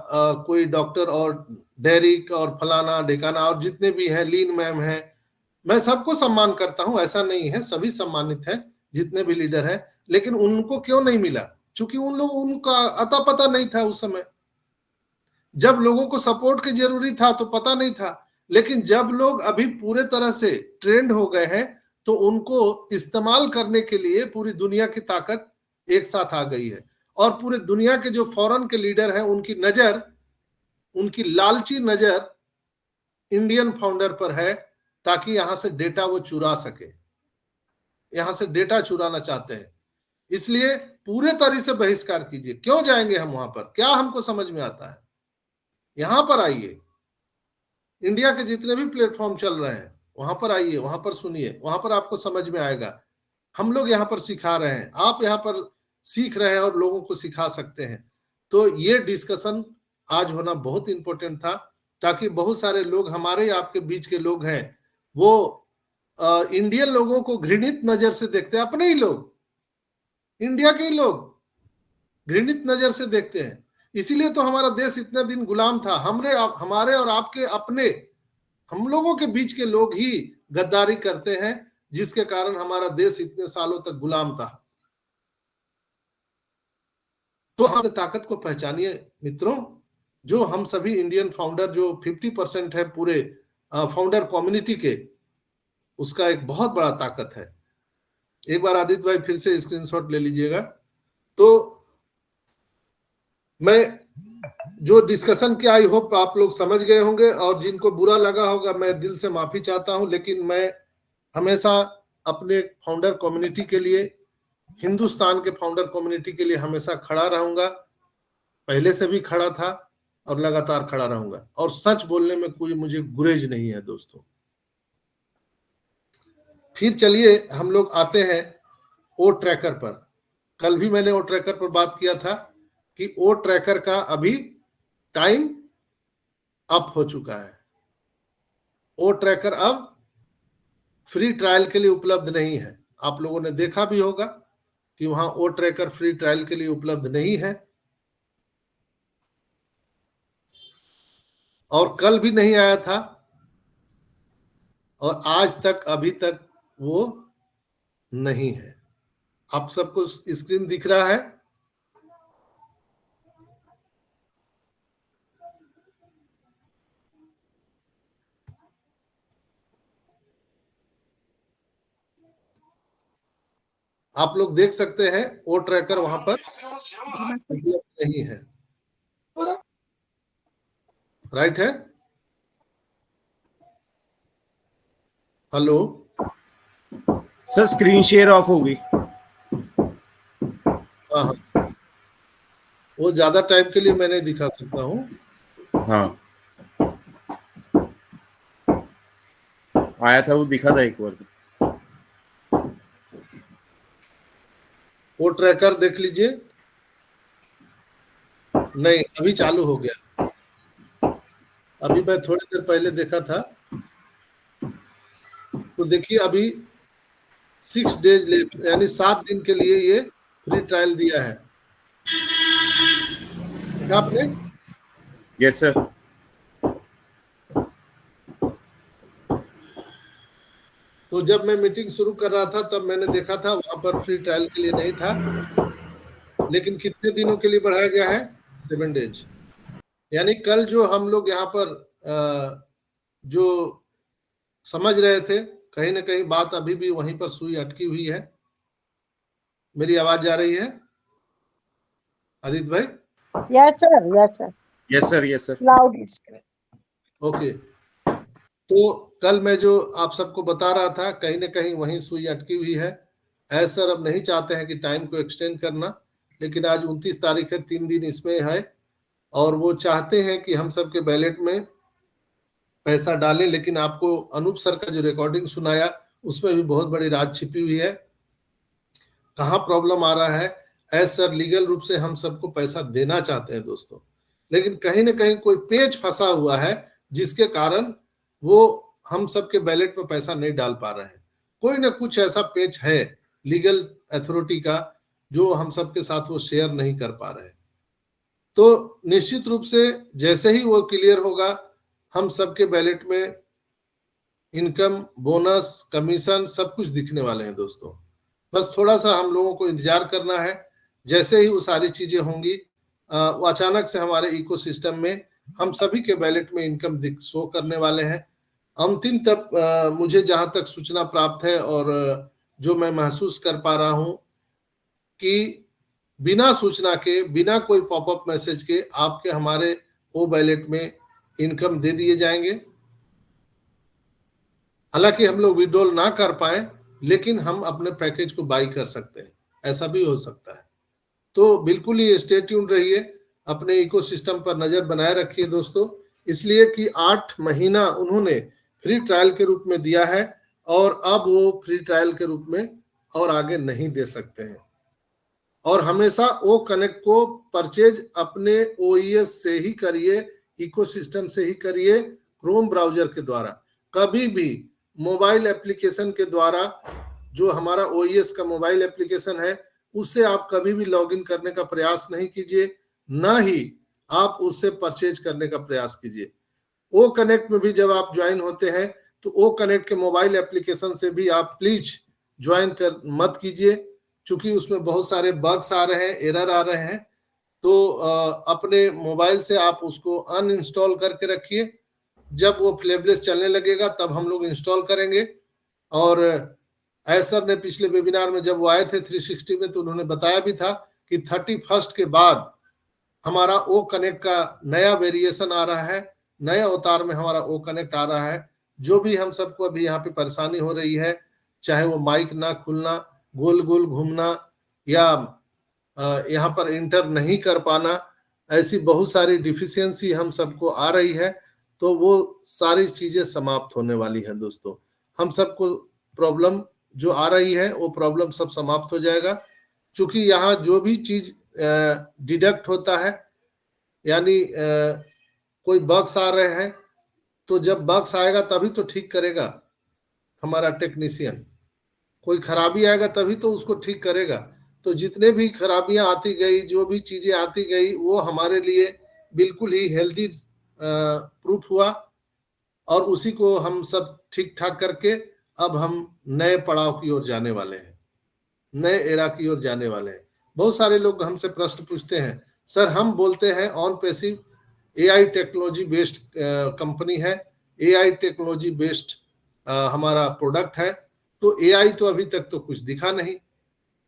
कोई डॉक्टर और डेरिक और फलाना ढेकाना और जितने भी हैं, लीन मैम है, मैं सबको सम्मान करता हूं, ऐसा नहीं है, सभी सम्मानित हैं जितने भी लीडर हैं। लेकिन उनको क्यों नहीं मिला? क्योंकि उनका अता पता नहीं था उस समय। जब लोगों को सपोर्ट की जरूरी था तो पता नहीं था, लेकिन जब लोग अभी पूरे तरह से ट्रेंड हो गए हैं तो उनको इस्तेमाल करने के लिए पूरी दुनिया की ताकत एक साथ आ गई है। और पूरे दुनिया के जो फॉरेन के लीडर हैं, उनकी नजर, उनकी लालची नजर इंडियन फाउंडर पर है, ताकि यहां से डेटा वो चुरा सके। यहां से डेटा चुराना चाहते हैं, इसलिए पूरे तरह से बहिष्कार कीजिए। क्यों जाएंगे हम वहां पर? क्या हमको समझ में आता है? यहां पर आइए, इंडिया के जितने भी प्लेटफॉर्म चल रहे हैं वहां पर आइए, वहां पर सुनिए, वहां पर आपको समझ में आएगा। हम लोग यहाँ पर सिखा रहे हैं, आप यहाँ पर सीख रहे हैं और लोगों को सिखा सकते हैं। तो ये डिस्कशन आज होना बहुत इंपॉर्टेंट था, ताकि बहुत सारे लोग, हमारे आपके बीच के लोग हैं, वो इंडियन लोगों को घृणित नजर से देखते हैं। अपने ही लोग, इंडिया के ही लोग घृणित नजर से देखते हैं। इसीलिए तो हमारा देश इतने दिन गुलाम था। हमारे और आपके अपने, हम लोगों के बीच के लोग ही गद्दारी करते हैं, जिसके कारण हमारा देश इतने सालों तक गुलाम था। तो हम ताकत को पहचानिए मित्रों। जो हम सभी इंडियन फाउंडर, जो 50% है पूरे फाउंडर कम्युनिटी के, उसका एक बहुत बड़ा ताकत है। एक बार आदित्य भाई फिर से स्क्रीनशॉट ले लीजिएगा। तो मैं जो डिस्कशन किया, आई होप आप लोग समझ गए होंगे, और जिनको बुरा लगा होगा मैं दिल से माफी चाहता हूं। लेकिन मैं हमेशा अपने फाउंडर कम्युनिटी के लिए, हिंदुस्तान के फाउंडर कम्युनिटी के लिए हमेशा खड़ा रहूंगा। पहले से भी खड़ा था और लगातार खड़ा रहूंगा, और सच बोलने में कोई मुझे गुरेज नहीं है दोस्तों। फिर चलिए हम लोग आते हैं ओ ट्रैकर पर। कल भी मैंने ओ ट्रैकर पर बात किया था कि ओ ट्रैकर का अभी टाइम अप हो चुका है। ओ ट्रैकर अब फ्री ट्रायल के लिए उपलब्ध नहीं है। आप लोगों ने देखा भी होगा कि वहां ओ ट्रैकर फ्री ट्रायल के लिए उपलब्ध नहीं है, और कल भी नहीं आया था, और आज तक अभी तक वो नहीं है। आप सबको स्क्रीन दिख रहा है? आप लोग देख सकते हैं ओ ट्रैकर वहां पर नहीं है। राइट है? Hello sir, screen share of हो गई। हाँ, वो ज्यादा टाइम के लिए मैं नहीं दिखा सकता हूँ। हाँ, आया था, वो दिखा था एक बार। वो ट्रैकर देख लीजिए। नहीं, अभी चालू हो गया। अभी मैं थोड़ी देर पहले देखा था, तो देखिए अभी 6 डेज लेफ्ट, यानी 7 दिन के लिए ये फ्री ट्रायल दिया है। देखा आपने? Yes sir. तो जब मैं मीटिंग शुरू कर रहा था तब मैंने देखा था वहां पर फ्री ट्रायल के लिए नहीं था, लेकिन कितने दिनों के लिए बढ़ाया गया है? 7 डेज। यानी कल जो हम लोग यहाँ पर जो समझ रहे थे, कहीं ना कहीं बात अभी भी वहीं पर सुई अटकी हुई है। मेरी आवाज जा रही है आदित्य भाई? Yes sir, yes sir, yes sir, yes sir. Loud. Okay. तो कल मैं जो आप सबको बता रहा था, कहीं ना कहीं वहीं सुई अटकी हुई है। ऐसा सर अब नहीं चाहते हैं कि टाइम को एक्सटेंड करना, लेकिन आज 29 तारीख है, 3 दिन इसमें है, और वो चाहते हैं कि हम सबके बैलेट में पैसा डालें। लेकिन आपको अनूप सर का जो रिकॉर्डिंग सुनाया, उसमें भी बहुत बड़ी राज छिपी हुई है। कहाँ प्रॉब्लम आ रहा है? सर लीगल रूप से हम सबको पैसा देना चाहते हैं दोस्तों, लेकिन कहीं ना कहीं कोई पेच फंसा हुआ है, जिसके कारण वो हम सबके बैलेट में पैसा नहीं डाल पा रहे हैं। कोई ना कुछ ऐसा पेच है लीगल अथॉरिटी का, जो हम सबके साथ वो शेयर नहीं कर पा रहे हैं। तो निश्चित रूप से जैसे ही वो क्लियर होगा, हम सबके बैलेट में इनकम, बोनस, कमीशन सब कुछ दिखने वाले हैं दोस्तों। बस थोड़ा सा हम लोगों को इंतजार करना है। जैसे ही वो सारी चीजें होंगी, वो अचानक से हमारे इकोसिस्टम में हम सभी के बैलेट में इनकम शो करने वाले हैं। अंतिम तक मुझे जहां तक सूचना प्राप्त है, और जो मैं महसूस कर पा रहा हूं, कि बिना सूचना के, बिना कोई पॉपअप मैसेज के आपके हमारे वो बैलेट में इनकम दे दिए जाएंगे। हालांकि हम लोग विड्रॉल ना कर पाए, लेकिन हम अपने पैकेज को बाई कर सकते हैं, ऐसा भी हो सकता है। तो बिल्कुल ही स्टे ट्यून्ड रहिए, अपने इकोसिस्टम पर नजर बनाए रखिए दोस्तों, इसलिए कि 8 महीना उन्होंने फ्री ट्रायल के रूप में दिया है, और अब वो फ्री ट्रायल के रूप में और आगे नहीं दे सकते हैं। और हमेशा ओ कनेक्ट को परचेज अपने ओईएस से ही करिए, इकोसिस्टम से ही करिए, क्रोम ब्राउजर के द्वारा। कभी भी मोबाइल एप्लीकेशन के द्वारा, जो हमारा ओईएस का मोबाइल एप्लीकेशन है, उससे आप कभी भी लॉगिन करने का प्रयास नहीं कीजिए। न ही आप उससे परचेज करने का प्रयास कीजिए। ओ कनेक्ट में भी जब आप ज्वाइन होते हैं तो ओ कनेक्ट के मोबाइल एप्लीकेशन से भी आप प्लीज ज्वाइन कर मत कीजिए, क्योंकि उसमें बहुत सारे बग्स आ रहे हैं, एरर आ रहे हैं। तो अपने मोबाइल से आप उसको अनइंस्टॉल करके रखिए। जब वो फ्लेबलेस चलने लगेगा तब हम लोग इंस्टॉल करेंगे। और ऐसर ने पिछले वेबिनार में जब वो आए थे 360 में, तो उन्होंने बताया भी था कि 31 के बाद हमारा ओ कनेक्ट का नया वेरिएशन आ रहा है, नए अवतार में हमारा ओ कनेक्ट आ रहा है। जो भी हम सबको अभी यहाँ पे परेशानी हो रही है, चाहे वो माइक ना खुलना, गोल गोल घूमना, या यहाँ पर इंटर नहीं कर पाना, ऐसी बहुत सारी डिफिशियंसी हम सबको आ रही है, तो वो सारी चीजें समाप्त होने वाली हैं दोस्तों। हम सबको प्रॉब्लम जो आ रही है वो प्रॉब्लम सब समाप्त हो जाएगा, क्योंकि यहाँ जो भी चीज डिडक्ट होता है, यानी कोई बग्स आ रहे हैं, तो जब बग्स आएगा तभी तो ठीक करेगा हमारा टेक्नीशियन। कोई खराबी आएगा तभी तो उसको ठीक करेगा। तो जितने भी खराबियां आती गई, जो भी चीजें आती गई, वो हमारे लिए बिल्कुल ही हेल्दी प्रूफ हुआ, और उसी को हम सब ठीक ठाक करके अब हम नए पड़ाव की ओर जाने वाले हैं, नए एरा की ओर जाने वाले हैं। बहुत सारे लोग हमसे प्रश्न पूछते हैं, सर हम बोलते हैं on passive AI technology based company है, एआई टेक्नोलॉजी बेस्ड हमारा प्रोडक्ट है, तो एआई तो अभी तक तो कुछ दिखा नहीं।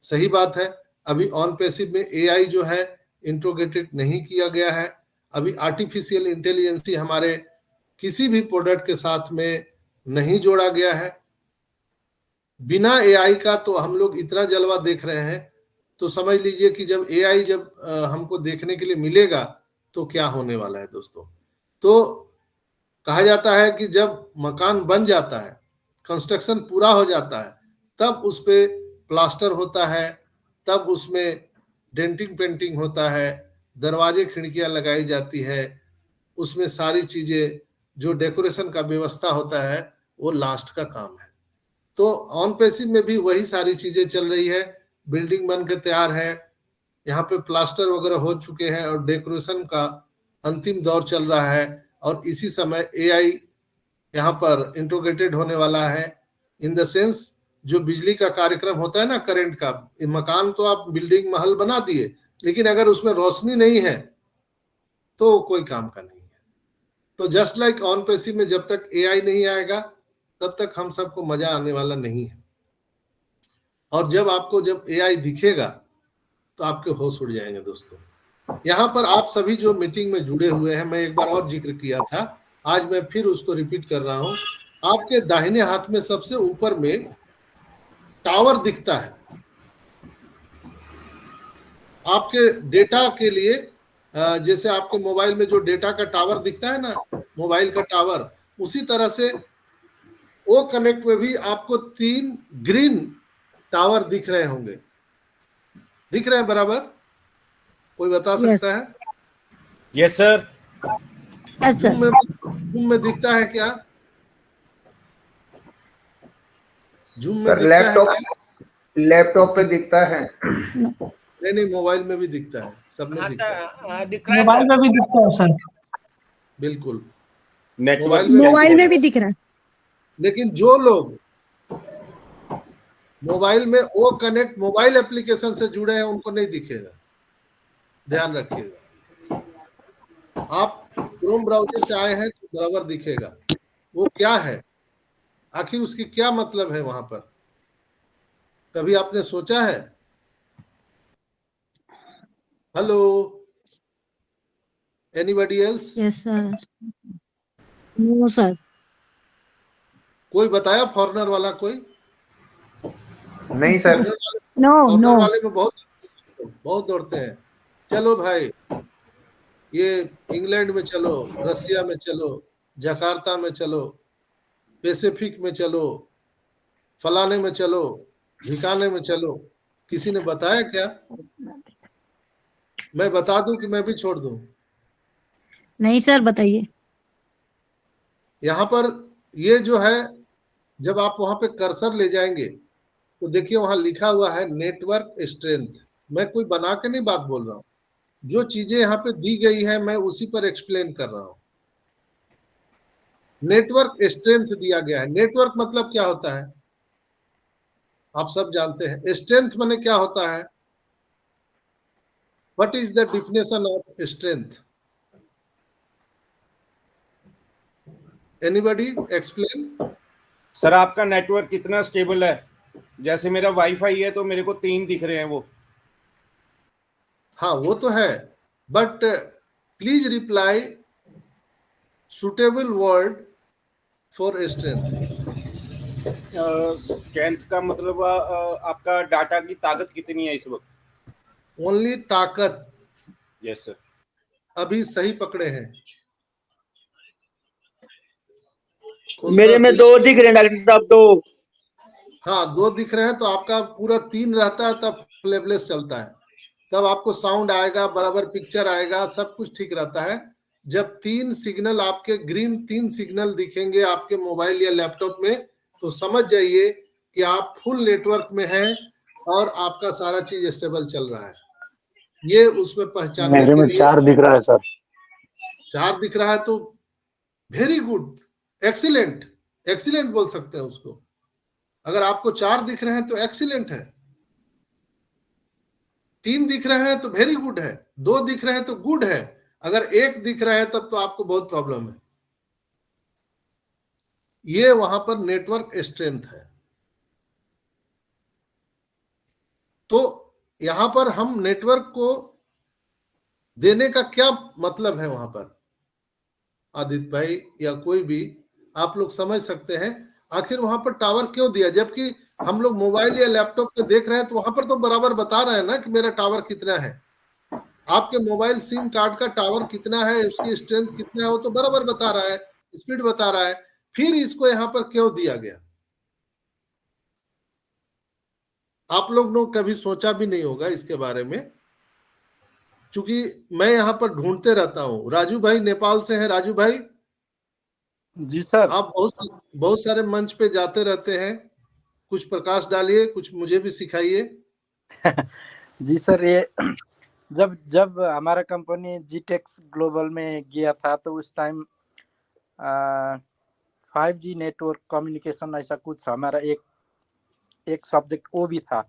सही बात है, अभी ऑन पैसिव में एआई जो है इंट्रोगेटेड नहीं किया गया है। अभी आर्टिफिशियल इंटेलिजेंस हमारे किसी भी प्रोडक्ट के साथ में नहीं जोड़ा गया है। बिना एआई का तो हम लोग इतना जलवा देख रहे हैं, तो समझ लीजिए कि जब एआई जब हमको देखने के लिए मिलेगा तो क्या होने वाला है दोस्तों। तो कहा जाता है कि जब मकान बन जाता है, कंस्ट्रक्शन पूरा हो जाता है, तब उस पे प्लास्टर होता है, तब उसमें डेंटिंग पेंटिंग होता है, दरवाजे खिड़कियां लगाई जाती है, उसमें सारी चीजें जो डेकोरेशन का व्यवस्था होता है वो लास्ट का काम है। तो ऑन पैसिव में भी वही सारी चीजें चल रही है। बिल्डिंग बन के तैयार है, यहाँ पे प्लास्टर वगैरह हो चुके हैं और डेकोरेशन का अंतिम दौर चल रहा है, और इसी समय एआई यहाँ पर इंट्रोगेटेड होने वाला है। इन द सेंस जो बिजली का कार्यक्रम होता है ना, करंट का, मकान तो आप बिल्डिंग महल बना दिए, लेकिन अगर उसमें रोशनी नहीं है तो कोई काम का नहीं है। तो जस्ट लाइक ऑन पैसिव में जब तक एआई नहीं आएगा तब तक हम सबको मजा आने वाला नहीं है। और जब एआई दिखेगा तो आपके होश उड़ जाएंगे दोस्तों। यहाँ पर आप सभी जो मीटिंग में जुड़े हुए हैं, मैं एक बार और जिक्र किया था, आज मैं फिर उसको रिपीट कर रहा हूँ। आपके दाहिने हाथ में सबसे ऊपर में टावर दिखता है, आपके डेटा के लिए। जैसे आपके मोबाइल में जो डेटा का टावर दिखता है ना, मोबाइल का टावर, उसी तरह से ओ कनेक्ट में भी आपको 3 ग्रीन टावर दिख रहे होंगे। दिख रहे हैं बराबर? कोई बता सकता है? Yes sir. जूम में दिखता है क्या? जूम में सर लैपटॉप पे दिखता है। नहीं, मोबाइल में भी दिखता है, सब में दिखता है। मोबाइल में भी दिखता है सर। बिल्कुल, मोबाइल में भी दिख रहा है। लेकिन जो लोग मोबाइल में ओ कनेक्ट मोबाइल एप्लीकेशन से जुड़े हैं उनको नहीं दिखेगा, ध्यान रखिएगा। आप क्रोम ब्राउजर से आए हैं तो बराबर दिखेगा। वो क्या है, आखिर उसकी क्या मतलब है वहां पर, कभी आपने सोचा है? Hello, anybody else? Yes sir. No sir. कोई बताया फॉरनर वाला? कोई नहीं सर। नो वाले में बहुत दौड़ते हैं। चलो भाई, ये इंग्लैंड में चलो, रसिया में चलो, जकार्ता में चलो, पैसिफिक में चलो, फलाने में चलो, ढिकाने में चलो, किसी ने बताया क्या? मैं बता दूं कि मैं भी छोड़ दूं? नहीं सर, बताइए। यहाँ पर ये जो है, जब आप वहां पे कर्सर ले जाएंगे तो देखिए वहां लिखा हुआ है नेटवर्क स्ट्रेंथ। मैं कोई बना के नहीं बात बोल रहा हूँ, जो चीजें यहाँ पे दी गई है मैं उसी पर एक्सप्लेन कर रहा हूं। नेटवर्क स्ट्रेंथ दिया गया है। नेटवर्क मतलब क्या होता है आप सब जानते हैं। स्ट्रेंथ माने क्या होता है? What is the definition of strength? Anybody explain. Sir आपका नेटवर्क कितना स्टेबल है? जैसे मेरा वाईफाई है तो मेरे को 3 दिख रहे हैं वो। हाँ वो तो है, but please reply suitable word for strength. Strength का मतलब आपका डाटा की ताकत कितनी है इस वक्त? ओनली ताकत। Yes sir. अभी सही पकड़े हैं। मेरे में 2 दिख रहे हैं डॉक्टर साहब, 2। हाँ 2 दिख रहे हैं तो आपका पूरा 3 रहता है तब फ्लेबलेस चलता है, तब आपको साउंड आएगा, बराबर पिक्चर आएगा, सब कुछ ठीक रहता है। जब 3 सिग्नल आपके ग्रीन 3 सिग्नल दिखेंगे आपके मोबाइल या लैपटॉप में तो समझ जाइए कि आप फुल नेटवर्क में हैं और आपका सारा चीज स्टेबल चल रहा है। ये उसमें पहचानने मेरे के में लिए 4 दिख रहा है सर। 4 दिख रहा है तो वेरी गुड, एक्सीलेंट। एक्सीलेंट बोल सकते हैं उसको। अगर आपको 4 दिख रहे हैं तो एक्सीलेंट है, 3 दिख रहे हैं तो वेरी गुड है, 2 दिख रहे हैं तो गुड है, अगर 1 दिख रहा है तब तो आपको बहुत प्रॉब्लम है। ये वहां पर नेटवर्क स्ट्रेंथ है। तो यहां पर हम नेटवर्क को देने का क्या मतलब है वहां पर, आदित्य भाई या कोई भी आप लोग समझ सकते हैं आखिर वहां पर टावर क्यों दिया? जबकि हम लोग मोबाइल या लैपटॉप पे देख रहे हैं तो वहां पर तो बराबर बता रहे हैं ना कि मेरा टावर कितना है। आपके मोबाइल सिम कार्ड का टावर कितना है, उसकी स्ट्रेंथ कितना है, वो तो बराबर बता रहा है, स्पीड बता रहा है। फिर इसको यहाँ पर क्यों दिया गया? आप लोग ने कभी सोचा भी नहीं होगा इसके बारे में, क्योंकि मैं यहाँ पर ढूंढते रहता हूँ। राजू भाई नेपाल से हैं। राजू भाई जी सर। आप बहुत सारे मंच पे जाते रहते हैं, कुछ प्रकाश डालिए, कुछ मुझे भी सिखाइए। जी सर, ये जब हमारा कंपनी जीटेक्स ग्लोबल में गया था तो उस टाइम 5G नेटवर्क कम्युनिकेशन ऐसा कुछ हमारा एक सब्जेक्ट वो भी था।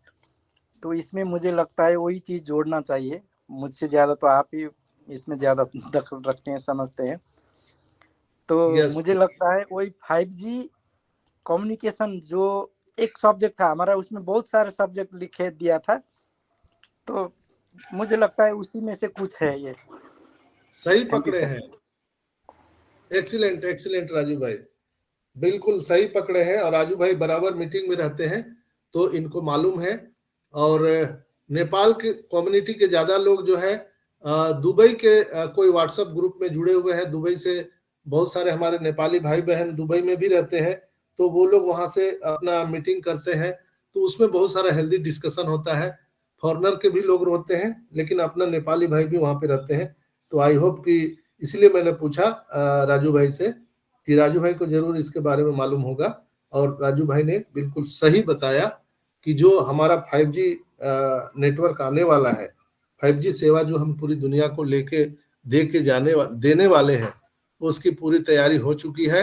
तो इसमें मुझे लगता है वही चीज़ जोड़ना चाहिए। मुझसे ज़्यादा तो आप ही इसमें ज़्यादा दखल रखते हैं, समझते हैं। तो मुझे लगता है वही 5G कम्युनिकेशन जो एक सब्जेक्ट था हमारा, उसमें बहुत सारे सब्जेक्ट लिखे दिया था, तो मुझे लगता है उसी में से कुछ है ये। सही पकड़े हैं। एक्सीलेंट एक्सीलेंट राजू भाई, बिल्कुल सही पकड़े हैं। और राजू भाई बराबर मीटिंग में रहते हैं तो इनको मालूम है। और नेपाल के कम्युनिटी के ज्यादा लोग जो है दुबई के कोई व्हाट्सएप ग्रुप में जुड़े हुए हैं। दुबई से बहुत सारे हमारे नेपाली भाई बहन दुबई में भी रहते हैं, तो वो लोग वहां से अपना मीटिंग करते हैं, तो उसमें बहुत सारा हेल्दी डिस्कशन होता है। फॉरेनर के भी लोग होते हैं लेकिन अपना नेपाली भाई भी वहां पे रहते हैं। तो आई होप कि इसलिए मैंने पूछा राजू भाई से कि राजू भाई को जरूर इसके बारे में मालूम होगा। और राजू भाई ने बिल्कुल सही बताया कि जो हमारा 5G नेटवर्क आने वाला है, 5G सेवा जो हम पूरी दुनिया को लेके देने वाले हैं, उसकी पूरी तैयारी हो चुकी है।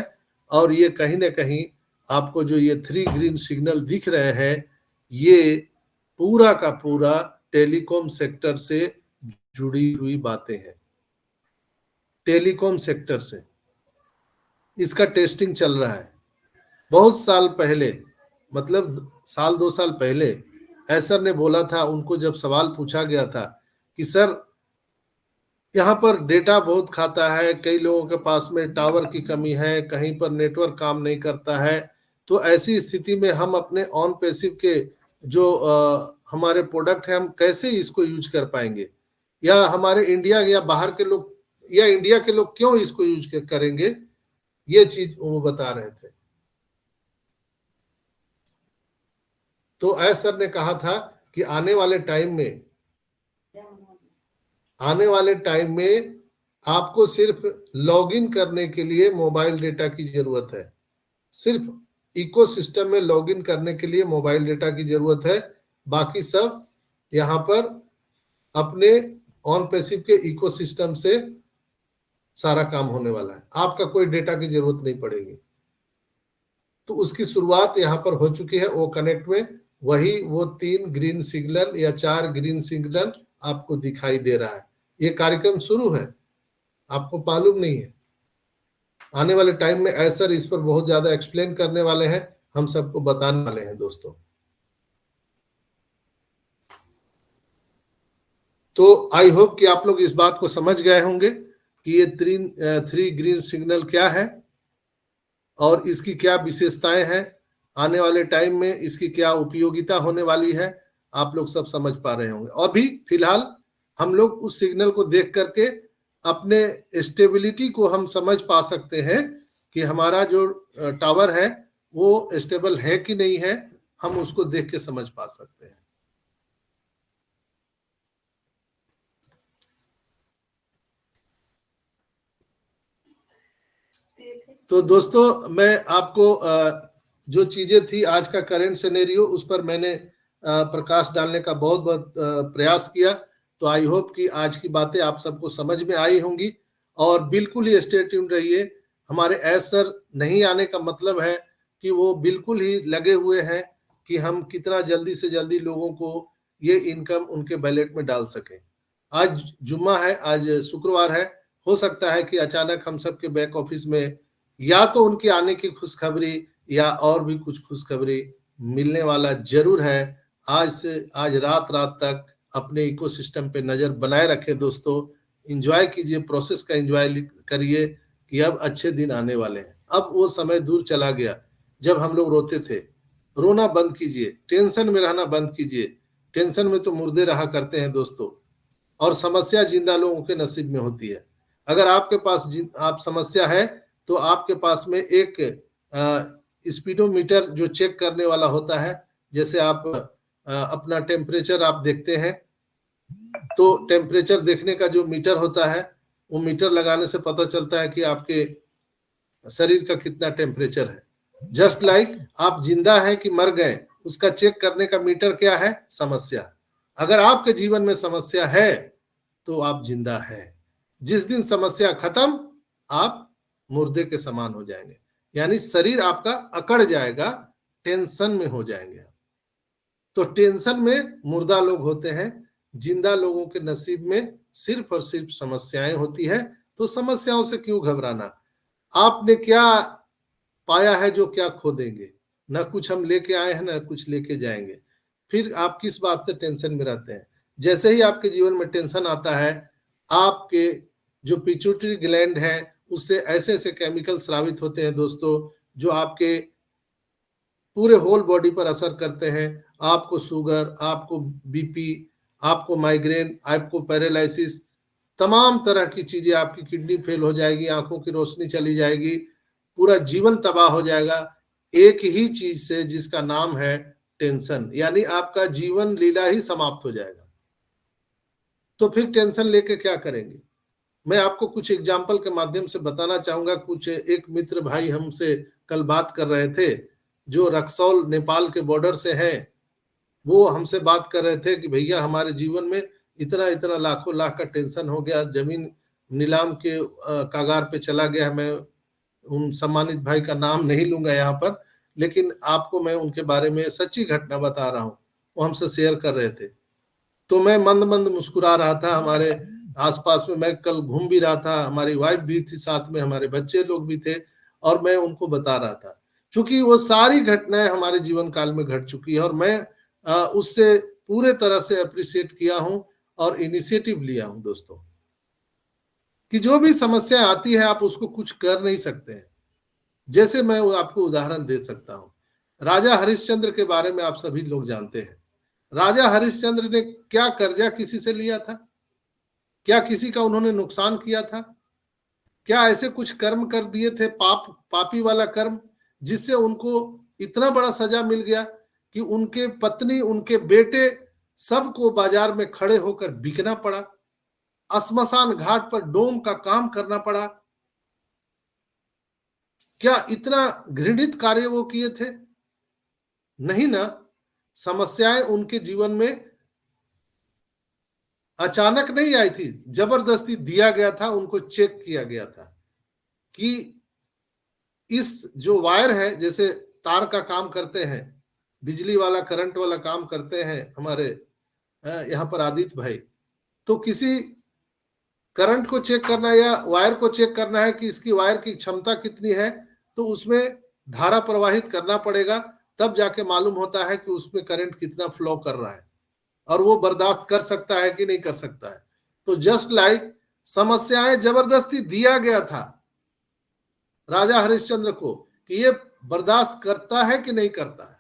और ये कहीं ना कहीं आपको जो ये 3 ग्रीन सिग्नल दिख रहे हैं, ये पूरा का पूरा टेलीकॉम सेक्टर से जुड़ी हुई बातें हैं। टेलीकॉम सेक्टर से इसका टेस्टिंग चल रहा है। बहुत साल पहले, मतलब साल 2 साल पहले एसर ने बोला था, उनको जब सवाल पूछा गया था कि सर यहाँ पर डेटा बहुत खाता है, कई लोगों के पास में टावर की कमी है, कहीं पर नेटवर्क काम नहीं करता है, तो ऐसी स्थिति में हम अपने ऑन पैसिव के जो हमारे प्रोडक्ट है हम कैसे इसको यूज कर पाएंगे, या हमारे इंडिया या बाहर के लोग या इंडिया के लोग क्यों इसको यूज करेंगे, ये चीज वो बता रहे थे। तो सर ने कहा था कि आने वाले टाइम में आपको सिर्फ लॉगिन करने के लिए मोबाइल डेटा की जरूरत है। सिर्फ इकोसिस्टम में लॉगिन करने के लिए मोबाइल डेटा की जरूरत है। बाकी सब यहाँ पर अपने ऑन पैसिव के इकोसिस्टम से सारा काम होने वाला है, आपका कोई डेटा की जरूरत नहीं पड़ेगी। तो उसकी शुरुआत यहाँ पर हो चुकी है। वो कनेक्ट में वही वो 3 ग्रीन सिग्नल या 4 ग्रीन सिग्नल आपको दिखाई दे रहा है। ये कार्यक्रम शुरू है, आपको मालूम नहीं है। आने वाले टाइम में ऐसर इस पर बहुत ज्यादा एक्सप्लेन करने वाले हैं, हम सबको बताने वाले हैं दोस्तों। तो आई होप कि आप लोग इस बात को समझ गए होंगे कि ये 3 ग्रीन सिग्नल क्या है और इसकी क्या विशेषताएं हैं, आने वाले टाइम में इसकी क्या उपयोगिता होने वाली है, आप लोग सब समझ पा रहे होंगे। अभी फिलहाल हम लोग उस सिग्नल को देख करके अपने स्टेबिलिटी को हम समझ पा सकते हैं कि हमारा जो टावर है वो स्टेबल है कि नहीं है, हम उसको देख के समझ पा सकते हैं। तो दोस्तों मैं आपको जो चीजें थी आज का करंट सिनेरियो, उस पर मैंने प्रकाश डालने का बहुत बहुत प्रयास किया। तो आई होप कि आज की बातें आप सबको समझ में आई होंगी और बिल्कुल ही स्टे ट्यून्ड रहिए। हमारे ऐसर नहीं आने का मतलब है कि वो बिल्कुल ही लगे हुए हैं कि हम कितना जल्दी से जल्दी लोगों को ये इनकम उनके बैलेट में डाल सकें। आज जुम्मा है, आज शुक्रवार है, हो सकता है कि अचानक हम सबके बैक ऑफिस में या तो उनके आने की खुशखबरी या और भी कुछ खुशखबरी मिलने वाला जरूर है। आज रात तक अपने इकोसिस्टम पे नजर बनाए रखे दोस्तों, एंजॉय कीजिए, प्रोसेस का एंजॉय करिए कि अब अच्छे दिन आने वाले हैं। अब वो समय दूर चला गया जब हम लोग रोते थे। रोना बंद कीजिए, टेंशन में रहना बंद कीजिए। टेंशन में तो मुर्दे रहा करते हैं दोस्तों, और समस्या जिंदा लोगों के नसीब में होती है। अगर आपके पास आप समस्या है तो आपके पास में एक स्पीडोमीटर जो चेक करने वाला होता है, जैसे आप अपना टेम्परेचर आप देखते हैं, तो टेम्परेचर देखने का जो मीटर होता है, वो मीटर लगाने से पता चलता है कि आपके शरीर का कितना टेम्परेचर है। जस्ट लाइक आप जिंदा हैं कि मर गए, उसका चेक करने का मीटर क्या है? समस्या। अगर आपके जीवन में समस्या है तो आप जिंदा हैं। जिस दिन समस्या खत्म, आप मुर्दे के समान हो जाएंगे, यानी शरीर आपका अकड़ जाएगा, टेंशन में हो जाएंगे। तो टेंशन में मुर्दा लोग होते हैं, जिंदा लोगों के नसीब में सिर्फ और सिर्फ समस्याएं होती है। तो समस्याओं से क्यों घबराना? आपने क्या पाया है जो क्या खो देंगे? ना कुछ हम लेके आए हैं, ना कुछ लेके जाएंगे। फिर आप किस बात से टेंशन में रहते हैं? जैसे ही आपके जीवन में टेंशन आता है, आपके जो पिट्यूटरी ग्लैंड है उससे ऐसे ऐसे केमिकल स्रावित होते हैं दोस्तों, जो आपके पूरे होल बॉडी पर असर करते हैं। आपको शुगर, आपको बीपी, आपको माइग्रेन, आपको पैरालिसिस, तमाम तरह की चीजें, आपकी किडनी फेल हो जाएगी, आंखों की रोशनी चली जाएगी, पूरा जीवन तबाह हो जाएगा एक ही चीज से, जिसका नाम है टेंशन। यानी आपका जीवन लीला ही समाप्त हो जाएगा। तो फिर टेंशन लेके क्या करेंगे? मैं आपको कुछ एग्जाम्पल के माध्यम से बताना चाहूंगा। कुछ एक मित्र भाई हमसे कल बात कर रहे थे, जो रक्सौल नेपाल के बॉर्डर से हैं। वो हमसे बात कर रहे थे कि भैया हमारे जीवन में इतना इतना लाखों लाख का टेंशन हो गया, जमीन नीलाम के कागार पे चला गया। मैं उन सम्मानित भाई का नाम नहीं लूंगा यहाँ पर, लेकिन आपको मैं उनके बारे में सच्ची घटना बता रहा हूँ। वो हमसे शेयर कर रहे थे, तो मैं मंद मंद मुस्कुरा रहा था। हमारे आसपास में मैं कल घूम भी रहा था, हमारी वाइफ भी थी साथ में, हमारे बच्चे लोग भी थे, और मैं उनको बता रहा था। क्योंकि वो सारी घटनाएं हमारे जीवन काल में घट चुकी है और मैं उससे पूरे तरह से अप्रिशिएट किया हूं और इनिशिएटिव लिया हूं दोस्तों, कि जो भी समस्या आती है आप उसको कुछ कर नहीं सकते हैं। जैसे मैं आपको उदाहरण दे सकता हूं, राजा हरिश्चंद्र के बारे में आप सभी लोग जानते हैं। राजा हरिश्चंद्र ने क्या कर्जा किसी से लिया था? क्या किसी का उन्होंने नुकसान किया था? क्या ऐसे कुछ कर्म कर दिए थे, पापी वाला कर्म, जिससे उनको इतना बड़ा सजा मिल गया कि उनके पत्नी, उनके बेटे, सबको बाजार में खड़े होकर बिकना पड़ा, श्मशान घाट पर डोम का काम करना पड़ा? क्या इतना घृणित कार्य वो किए थे? नहीं ना। समस्याएं उनके जीवन में अचानक नहीं आई थी, जबरदस्ती दिया गया था, उनको चेक किया गया था कि इस जो वायर है, जैसे तार का काम करते हैं, बिजली वाला करंट वाला काम करते हैं हमारे यहाँ पर आदित्य भाई, तो किसी करंट को चेक करना या वायर को चेक करना है कि इसकी वायर की क्षमता कितनी है, तो उसमें धारा प्रवाहित करना पड़ेगा, तब जाके मालूम होता है कि उसमें करंट कितना फ्लो कर रहा है और वो बर्दाश्त कर सकता है कि नहीं कर सकता है। तो जस्ट लाइक समस्याएं जबरदस्ती दिया गया था राजा हरिश्चंद्र को कि ये बर्दाश्त करता है कि नहीं करता है।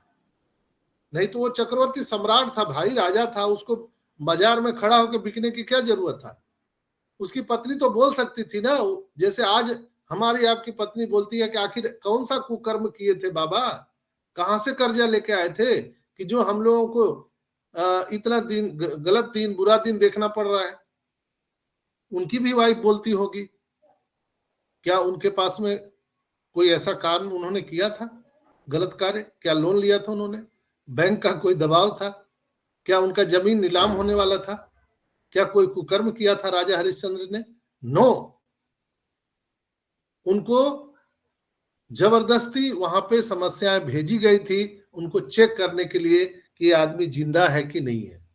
नहीं तो वो चक्रवर्ती सम्राट था भाई, राजा था, उसको बाजार में खड़ा होकर बिकने की क्या जरूरत था। उसकी पत्नी तो बोल सकती थी ना, जैसे आज हमारी आपकी पत्नी बोलती है कि आखिर कौन सा कुकर्म किए थे बाबा, कहां से कर्जा लेके आए थे कि जो हम लोगों को इतना दिन गलत दिन बुरा दिन देखना पड़ रहा है। उनकी भी वाइफ बोलती होगी, क्या उनके पास में कोई ऐसा काम उन्होंने किया था गलत कार्य? क्या लोन लिया था उन्होंने? बैंक का कोई दबाव था? क्या उनका जमीन नीलाम होने वाला था? क्या कोई कुकर्म किया था राजा हरिश्चंद्र ने? नो, उनको जबरदस्ती वहां पे समस्याएं भेजी गई थी उनको चेक करने के लिए कि ये आदमी जिंदा है कि नहीं है।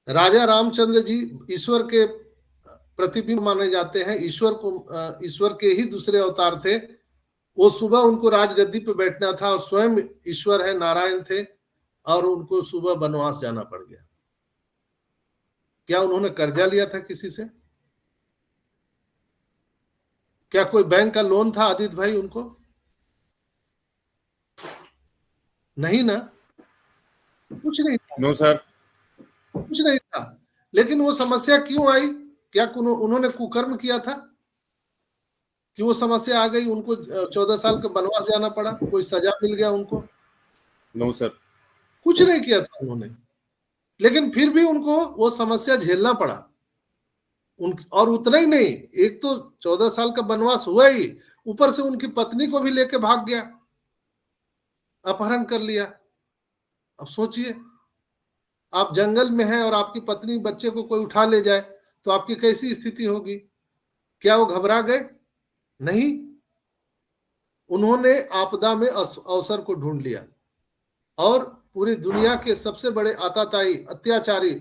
राजा रामचंद्र जी ईश्वर के प्रतिबिंब माने जाते हैं, ईश्वर के ही दूसरे अवतार थे। वो सुबह उनको राजगद्दी पे बैठना था और स्वयं ईश्वर है, नारायण थे, और उनको सुबह वनवास जाना पड़ गया। क्या उन्होंने कर्जा लिया था किसी से? क्या कोई बैंक का लोन था आदित्य भाई उनको? नहीं ना, कुछ नहीं था। नो सर, कुछ नहीं था। लेकिन वो समस्या क्यों आई? क्या उन्होंने कुकर्म किया था कि वो समस्या आ गई, उनको 14 साल का वनवास जाना पड़ा, कोई सजा मिल गया उनको? नो सर, कुछ नहीं किया था उन्होंने, लेकिन फिर भी उनको वो समस्या झेलना पड़ा। और उतना ही नहीं, एक तो 14 साल का वनवास हुआ ही, ऊपर से उनकी पत्नी को भी लेके भाग गया, अपहरण कर लिया। अब सोचिए, आप जंगल में हैं और आपकी पत्नी बच्चे को कोई उठा ले जाए तो आपकी कैसी स्थिति होगी? क्या वो घबरा गए? नहीं, उन्होंने आपदा में अवसर को ढूंढ लिया और पूरी दुनिया के सबसे बड़े आताताई अत्याचारी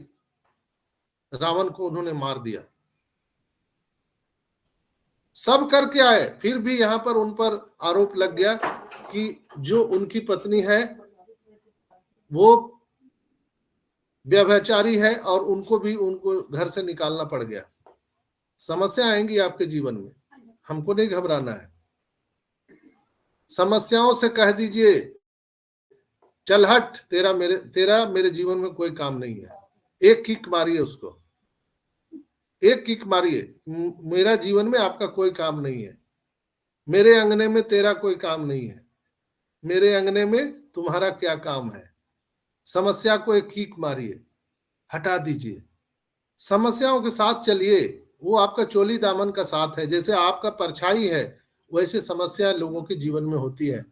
रावण को उन्होंने मार दिया। सब करके आए, फिर भी यहां पर उन पर आरोप लग गया कि जो उनकी पत्नी है वो व्यभिचारी है और उनको घर से निकालना पड़ गया। समस्या आएंगी आपके जीवन में, हमको नहीं घबराना है। समस्याओं से कह दीजिए चल हट, तेरा मेरे जीवन में कोई काम नहीं है। एक किक मारिए उसको, एक किक मारिए, मेरा जीवन में आपका कोई काम नहीं है, मेरे अंगने में तेरा कोई काम नहीं है, मेरे अंगने में तुम्हारा क्या काम है। समस्या को एक किक मारिए, हटा दीजिए, समस्याओं के साथ चलिए। वो आपका चोली दामन का साथ है, जैसे आपका परछाई है वैसे समस्या लोगों के जीवन में होती है।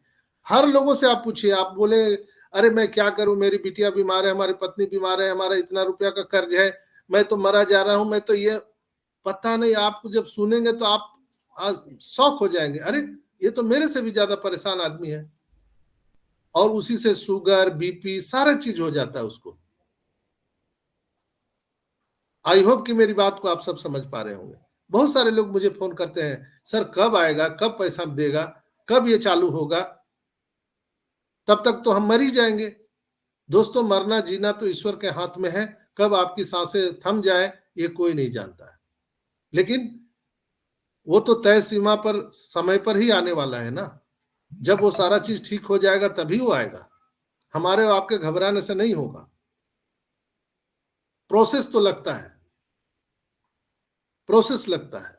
हर लोगों से आप पूछिए, आप बोले अरे मैं क्या करूं, मेरी बिटिया बीमार है, हमारी पत्नी बीमार है, हमारा इतना रुपया का कर्ज है, मैं तो मरा जा रहा हूं, मैं तो ये पता नहीं। आपको जब सुनेंगे तो आप आज शौक हो जाएंगे, अरे ये तो मेरे से भी ज्यादा परेशान आदमी है, और उसी से शुगर बीपी सारा चीज हो जाता है उसको। आई होप कि मेरी बात को आप सब समझ पा रहे होंगे। बहुत सारे लोग मुझे फोन करते हैं, सर कब आएगा, कब पैसा देगा, कब ये चालू होगा? तब तक तो हम मर ही जाएंगे। दोस्तों, मरना जीना तो ईश्वर के हाथ में है, कब आपकी सांसें थम जाए ये कोई नहीं जानता है, लेकिन वो तो तय सीमा पर समय पर ही आने वाला है ना। जब वो सारा चीज ठीक हो जाएगा तभी वो आएगा, हमारे और आपके घबराने से नहीं होगा। प्रोसेस तो लगता है, प्रोसेस लगता है।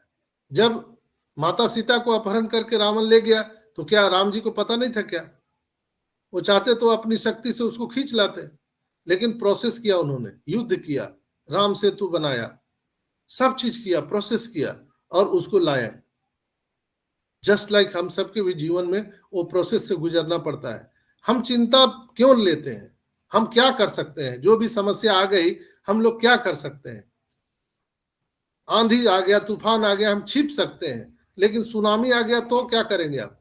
जब माता सीता को अपहरण करके रावण ले गया तो क्या राम जी को पता नहीं था क्या? वो चाहते तो अपनी शक्ति से उसको खींच लाते, लेकिन प्रोसेस किया उन्होंने, युद्ध किया, राम सेतु बनाया, सब चीज किया, प्रोसेस किया और उसको लाया। जस्ट लाइक हम सबके भी जीवन में वो प्रोसेस से गुजरना पड़ता है। हम चिंता क्यों लेते हैं? हम क्या कर सकते हैं? जो भी समस्या आ गई हम लोग क्या कर सकते हैं? आंधी आ गया, तूफान आ गया, हम छिप सकते हैं, लेकिन सुनामी आ गया तो क्या करेंगे आप?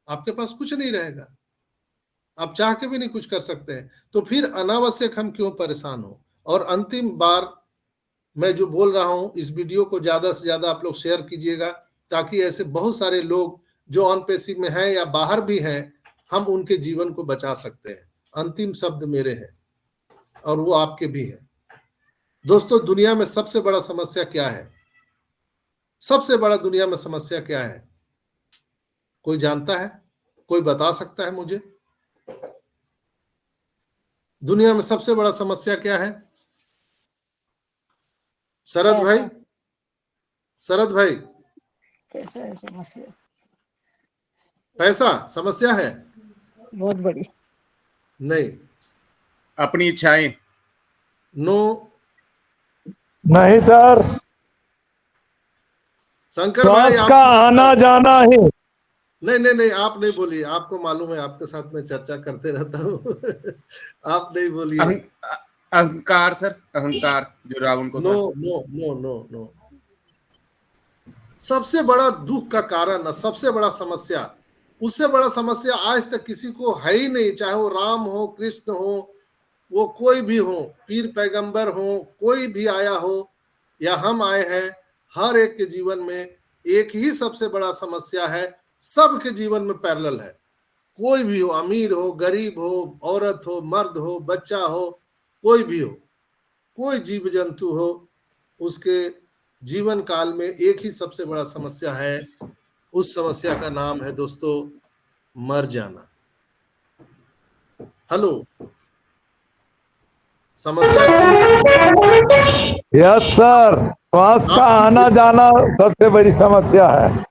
आपके पास कुछ नहीं रहेगा, आप चाह के भी नहीं कुछ कर सकते हैं। तो फिर अनावश्यक हम क्यों परेशान हो? और अंतिम बार मैं जो बोल रहा हूं, इस वीडियो को ज्यादा से ज्यादा आप लोग शेयर कीजिएगा, ताकि ऐसे बहुत सारे लोग जो ऑन पेसिव में हैं या बाहर भी हैं, हम उनके जीवन को बचा सकते हैं। अंतिम शब्द मेरे हैं और वो आपके भी हैं। दोस्तों, दुनिया में सबसे बड़ा समस्या क्या है? सबसे बड़ा दुनिया में समस्या क्या है? कोई जानता है? कोई बता सकता है मुझे? दुनिया में सबसे बड़ा समस्या क्या है? शरद भाई, शरद भाई, कैसा है समस्या? पैसा समस्या है? बहुत बड़ी। नहीं। अपनी इच्छाएं? नो। नहीं सर, शंकर भाई, श्वास का आना जाना ही। नहीं नहीं नहीं, आप नहीं बोलिए, आपको मालूम है आपके साथ में चर्चा करते रहता हूँ। आप नहीं बोलिए। अहंकार सर, अहंकार जो रावण को no no no no no. सबसे बड़ा दुख का कारण, सबसे बड़ा समस्या, उससे बड़ा समस्या आज तक किसी को है ही नहीं। चाहे वो राम हो, कृष्ण हो, वो कोई भी हो, पीर पैगंबर हो, कोई भी आया हो या हम आए हैं, हर एक के जीवन में एक ही सबसे बड़ा समस्या है। सबके जीवन में पैरेलल है। कोई भी हो, अमीर हो, गरीब हो, औरत हो, मर्द हो, बच्चा हो, कोई भी हो, कोई जीव जंतु हो, उसके जीवन काल में एक ही सबसे बड़ा समस्या है। उस समस्या का नाम है दोस्तों मर जाना। हेलो, समस्या यस सर, श्वास का आना जाना सबसे बड़ी समस्या है।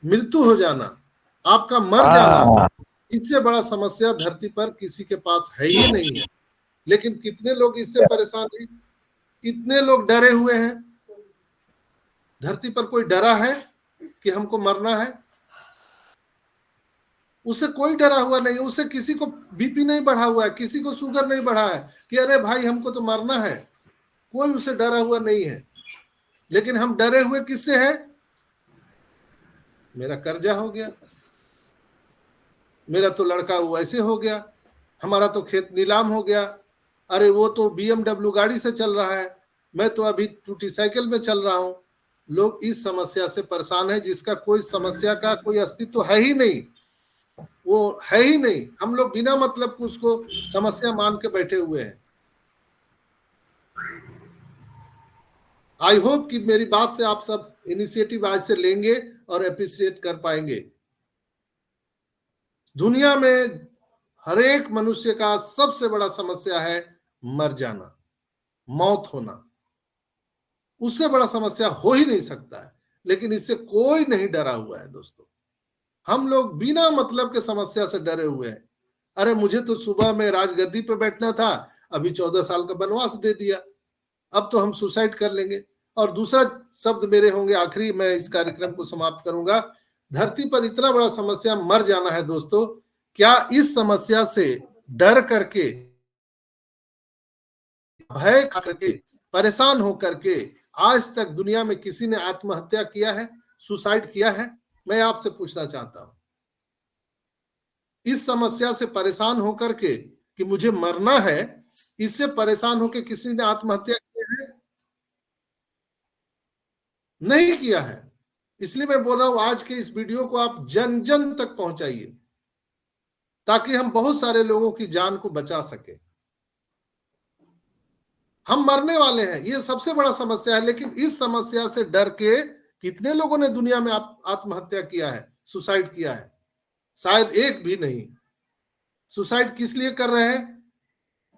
मृत्यु हो जाना, आपका मर जाना, इससे बड़ा समस्या धरती पर किसी के पास है ही नहीं है। लेकिन कितने लोग इससे परेशान हैं? कितने लोग डरे हुए हैं? धरती पर कोई डरा है कि हमको मरना है? उसे कोई डरा हुआ नहीं, उसे किसी को बीपी नहीं बढ़ा हुआ है, किसी को शुगर नहीं बढ़ा है कि अरे भाई हमको तो मरना है। कोई उसे डरा हुआ नहीं है। लेकिन हम डरे हुए किससे हैं? मेरा कर्जा हो गया, मेरा तो लड़का वैसे हो गया, हमारा तो खेत नीलाम हो गया, अरे वो तो BMW गाड़ी से चल रहा है, मैं तो अभी टूटी साइकिल में चल रहा हूं। लोग इस समस्या से परेशान है जिसका कोई समस्या का कोई अस्तित्व है ही नहीं, वो है ही नहीं। हम लोग बिना मतलब को उसको समस्या मान के बैठे हुए हैं। आई होप कि मेरी बात से आप सब इनिशिएटिव आज से लेंगे और अप्रिशिएट कर पाएंगे। दुनिया में हर एक मनुष्य का सबसे बड़ा समस्या है मर जाना, मौत होना। उससे बड़ा समस्या हो ही नहीं सकता है। लेकिन इससे कोई नहीं डरा हुआ है दोस्तों। हम लोग बिना मतलब के समस्या से डरे हुए हैं। अरे मुझे तो सुबह में राजगद्दी पे बैठना था, अभी 14 साल का वनवास दे दिया, अब तो हम सुसाइड कर लेंगे। और दूसरा शब्द मेरे होंगे, आखिरी मैं इस कार्यक्रम को समाप्त करूंगा। धरती पर इतना बड़ा समस्या मर जाना है दोस्तों। क्या इस समस्या से डर करके, भय करके, परेशान होकर के आज तक दुनिया में किसी ने आत्महत्या किया है, सुसाइड किया है? मैं आपसे पूछना चाहता हूं, इस समस्या से परेशान होकर के कि मुझे मरना है, इससे परेशान होकर किसी ने आत्महत्या किया है? नहीं किया है। इसलिए मैं बोल रहा हूं आज के इस वीडियो को आप जन जन तक पहुंचाइए, ताकि हम बहुत सारे लोगों की जान को बचा सके। हम मरने वाले हैं, ये सबसे बड़ा समस्या है। लेकिन इस समस्या से डर के कितने लोगों ने दुनिया में आत्महत्या किया है, सुसाइड किया है? शायद एक भी नहीं। सुसाइड किस लिए कर रहे हैं?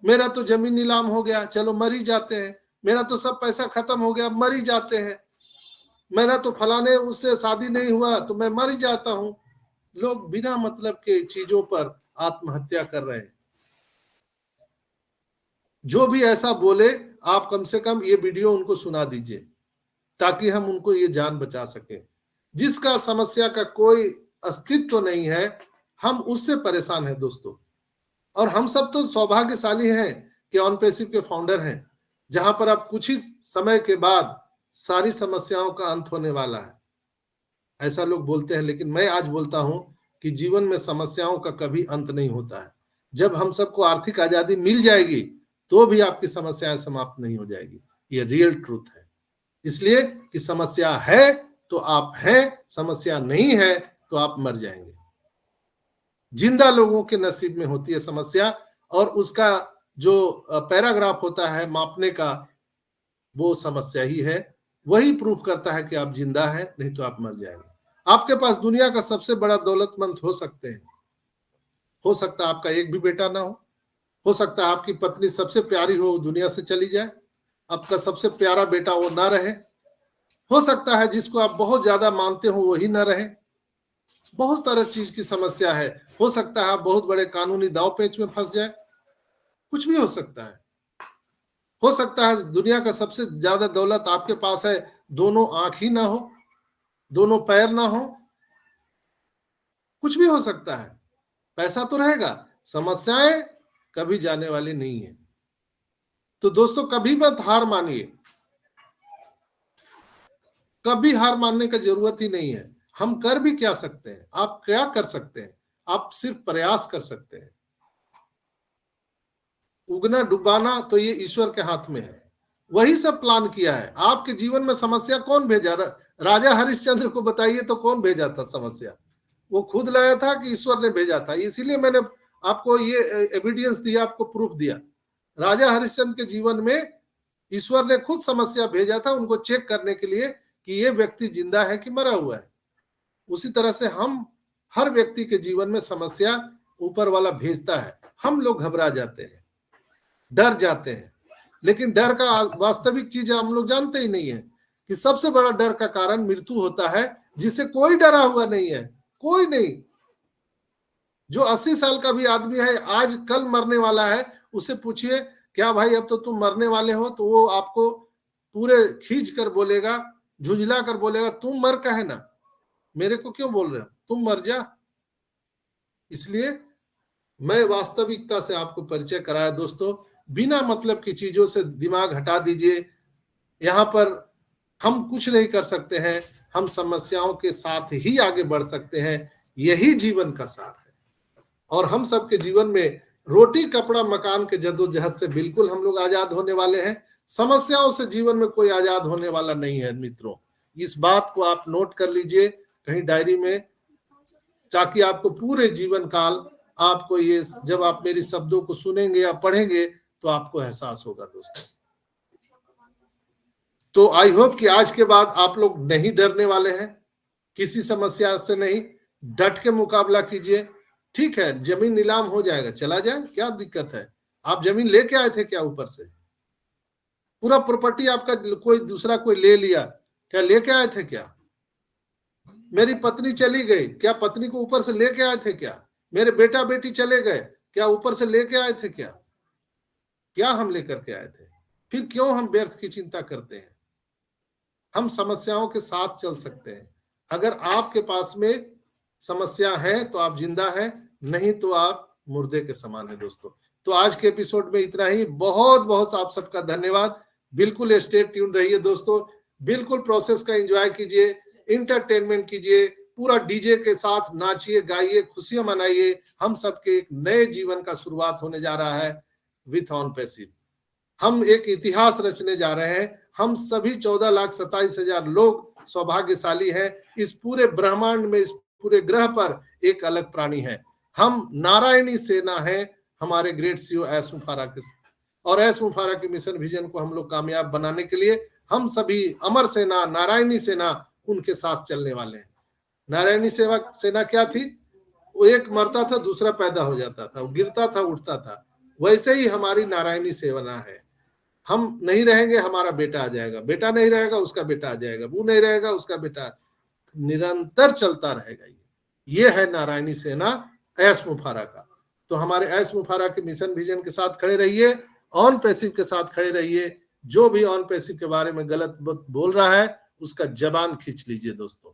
मेरा तो जमीन नीलाम हो गया, चलो मर ही जाते हैं। मेरा तो सब पैसा खत्म हो गया, मर ही जाते हैं। मेरा तो फलाने उससे शादी नहीं हुआ तो मैं मर ही जाता हूं। लोग बिना मतलब के चीजों पर आत्महत्या कर रहे हैं। जो भी ऐसा बोले, आप कम से कम ये वीडियो उनको सुना दीजिए, ताकि हम उनको ये जान बचा सके। जिसका समस्या का कोई अस्तित्व नहीं है, हम उससे परेशान हैं दोस्तों। और हम सब तो सौभाग्यशाली हैं कि ऑन पेसिव के फाउंडर हैं। जहां पर अब कुछ ही समय के बाद सारी समस्याओं का अंत होने वाला है। ऐसा लोग बोलते हैं, लेकिन मैं आज बोलता हूं कि जीवन में समस्याओं का कभी अंत नहीं होता है। जब हम सबको आर्थिक आजादी मिल जाएगी तो भी आपकी समस्याएं समाप्त नहीं हो जाएगी। ये रियल ट्रूथ है। इसलिए कि समस्या है तो आप हैं, समस्या नहीं है तो आप मर जाएंगे। जिंदा लोगों के नसीब में होती है समस्या, और उसका जो पैराग्राफ होता है मापने का, वो समस्या ही है। वही प्रूफ करता है कि आप जिंदा हैं, नहीं तो आप मर जाएंगे। आपके पास दुनिया का सबसे बड़ा दौलतमंद हो सकते हैं, हो सकता है आपका एक भी बेटा ना हो सकता है आपकी पत्नी सबसे प्यारी हो, दुनिया से चली जाए, आपका सबसे प्यारा बेटा वो ना रहे, हो सकता है जिसको आप बहुत ज्यादा मानते हो वही ना रहे। बहुत सारा चीज की समस्या है। हो सकता है आप बहुत बड़े कानूनी दाव पेच में फंस जाए, कुछ भी हो सकता है। हो सकता है दुनिया का सबसे ज्यादा दौलत आपके पास है, दोनों आंख ही ना हो, दोनों पैर ना हो, कुछ भी हो सकता है। पैसा तो रहेगा, समस्याएं कभी जाने वाली नहीं है। तो दोस्तों कभी मत हार मानिए, कभी हार मानने का जरूरत ही नहीं है। हम कर भी क्या सकते हैं? आप क्या कर सकते हैं? आप सिर्फ प्रयास कर सकते हैं। उगना डुबाना तो ये ईश्वर के हाथ में है, वही सब प्लान किया है। आपके जीवन में समस्या कौन भेजा? राजा हरिश्चंद्र को बताइए तो कौन भेजा था समस्या? वो खुद लाया था कि ईश्वर ने भेजा था? इसीलिए मैंने आपको ये एविडेंस दिया, आपको प्रूफ दिया। राजा हरिश्चंद्र के जीवन में ईश्वर ने खुद समस्या भेजा था उनको चेक करने के लिए कि ये व्यक्ति जिंदा है कि मरा हुआ है। उसी तरह से हम हर व्यक्ति के जीवन में समस्या ऊपर वाला भेजता है। हम लोग घबरा जाते हैं, डर जाते हैं, लेकिन डर का वास्तविक चीज हम लोग जानते ही नहीं है कि सबसे बड़ा डर का कारण मृत्यु होता है, जिसे कोई डरा हुआ नहीं है, कोई नहीं। जो 80 साल का भी आदमी है, आज कल मरने वाला है, उसे पूछिए क्या भाई अब तो तुम मरने वाले हो, तो वो आपको पूरे खींच कर बोलेगा, झुंझला कर बोलेगा, तुम मर कहे ना, मेरे को क्यों बोल रहे हो, तुम मर जा। इसलिए मैं वास्तविकता से आपको परिचय कराया दोस्तों। बिना मतलब की चीजों से दिमाग हटा दीजिए। यहाँ पर हम कुछ नहीं कर सकते हैं, हम समस्याओं के साथ ही आगे बढ़ सकते हैं। यही जीवन का सार है। और हम सबके जीवन में रोटी कपड़ा मकान के जद्दोजहद से बिल्कुल हम लोग आजाद होने वाले हैं। समस्याओं से जीवन में कोई आजाद होने वाला नहीं है मित्रों। इस बात को आप नोट कर लीजिए कहीं डायरी में, ताकि आपको पूरे जीवन काल आपको ये, जब आप मेरी शब्दों को सुनेंगे या पढ़ेंगे तो आपको एहसास होगा दोस्तों। तो आई होप कि आज के बाद आप लोग नहीं डरने वाले हैं, किसी समस्या से नहीं, डट के मुकाबला कीजिए। ठीक है, जमीन नीलाम हो जाएगा, चला जाए, क्या दिक्कत है? आप जमीन लेके आए थे क्या? ऊपर से पूरा प्रॉपर्टी आपका कोई दूसरा कोई ले लिया क्या? लेके आए थे क्या? मेरी पत्नी चली गई क्या? पत्नी को ऊपर से लेके आए थे क्या? मेरे बेटा बेटी चले गए क्या? ऊपर से लेके आए थे क्या? क्या हम लेकर के आए थे? फिर क्यों हम व्यर्थ की चिंता करते हैं? हम समस्याओं के साथ चल सकते हैं। अगर आपके पास में समस्या है तो आप जिंदा हैं, नहीं तो आप मुर्दे के समान है दोस्तों। तो आज के एपिसोड में इतना ही। बहुत बहुत आप सबका धन्यवाद। बिल्कुल स्टे ट्यून रहिए दोस्तों, बिल्कुल प्रोसेस का एंजॉय कीजिए, इंटरटेनमेंट कीजिए, पूरा डीजे के साथ नाचिए, गाइए, खुशियां मनाइए। हम सबके एक नए जीवन का शुरुआत होने जा रहा है विथ ऑन पैसिव। हम एक इतिहास रचने जा रहे हैं। हम सभी 14,27,000 लोग सौभाग्यशाली हैं। इस पूरे ब्रह्मांड में, इस पूरे ग्रह पर एक अलग प्राणी है। हम नारायणी सेना है हमारे ग्रेट सीईओ एस मुफारा के, और एस मुफारा के मिशन विजन को हम लोग कामयाब बनाने के लिए हम सभी अमर सेना, नारायणी सेना, उनके साथ चलने वाले हैं। नारायणी सेना क्या थी? वो एक मरता था, दूसरा पैदा हो जाता था, वो गिरता था, उठता था। वैसे ही हमारी नारायणी सेना है। हम नहीं रहेंगे, हमारा बेटा आ जाएगा, बेटा नहीं रहेगा, उसका बेटा आ जाएगा, वो नहीं रहेगा, उसका बेटा, निरंतर चलता रहेगा। ये है नारायणी सेना एस मुफारा का। तो हमारे एस मुफारा के मिशन विजन के साथ खड़े रहिए, ऑन पैसिव के साथ खड़े रहिए। जो भी ऑन पैसिव के बारे में गलत बोल रहा है उसका जबान खींच लीजिए दोस्तों,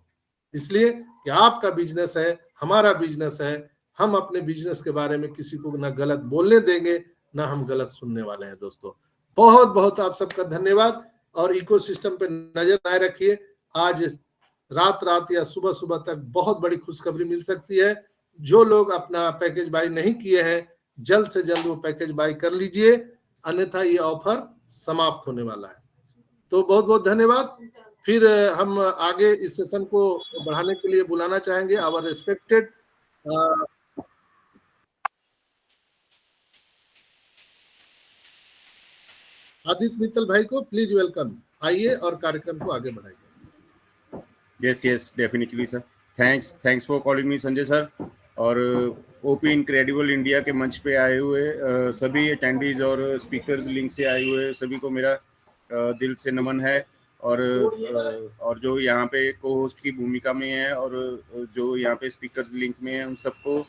इसलिए कि आपका बिजनेस है, हमारा बिजनेस है। हम अपने बिजनेस के बारे में किसी को ना गलत बोलने देंगे, ना हम गलत सुनने वाले हैं दोस्तों। बहुत बहुत आप सबका धन्यवाद और इकोसिस्टम पे नजर बनाए रखिए। आज रात या सुबह तक बहुत बड़ी खुशखबरी मिल सकती है। जो लोग अपना पैकेज बाय नहीं किए हैं जल्द से जल्द वो पैकेज बाय कर लीजिए, अन्यथा ये ऑफर समाप्त होने वाला है। तो बहुत बहुत धन्यवाद। फिर हम आगे इस सेशन को बढ़ाने के लिए बुलाना चाहेंगे आवर रेस्पेक्टेड आदित्य मित्तल भाई को। प्लीज वेलकम, आइए और कार्यक्रम को आगे बढ़ाइए। Yes definitely sir, thanks for calling me Sanjay sir. और ओपी इनक्रेडिबल इंडिया के मंच पे आए हुए सभी अटेंडीज और स्पीकर्स लिंक से आए हुए सभी को मेरा दिल से नमन है। और जो यहाँ पे को होस्ट की भूमिका में है और जो यहाँ पे स्पीकर्स लिंक में है उन सबको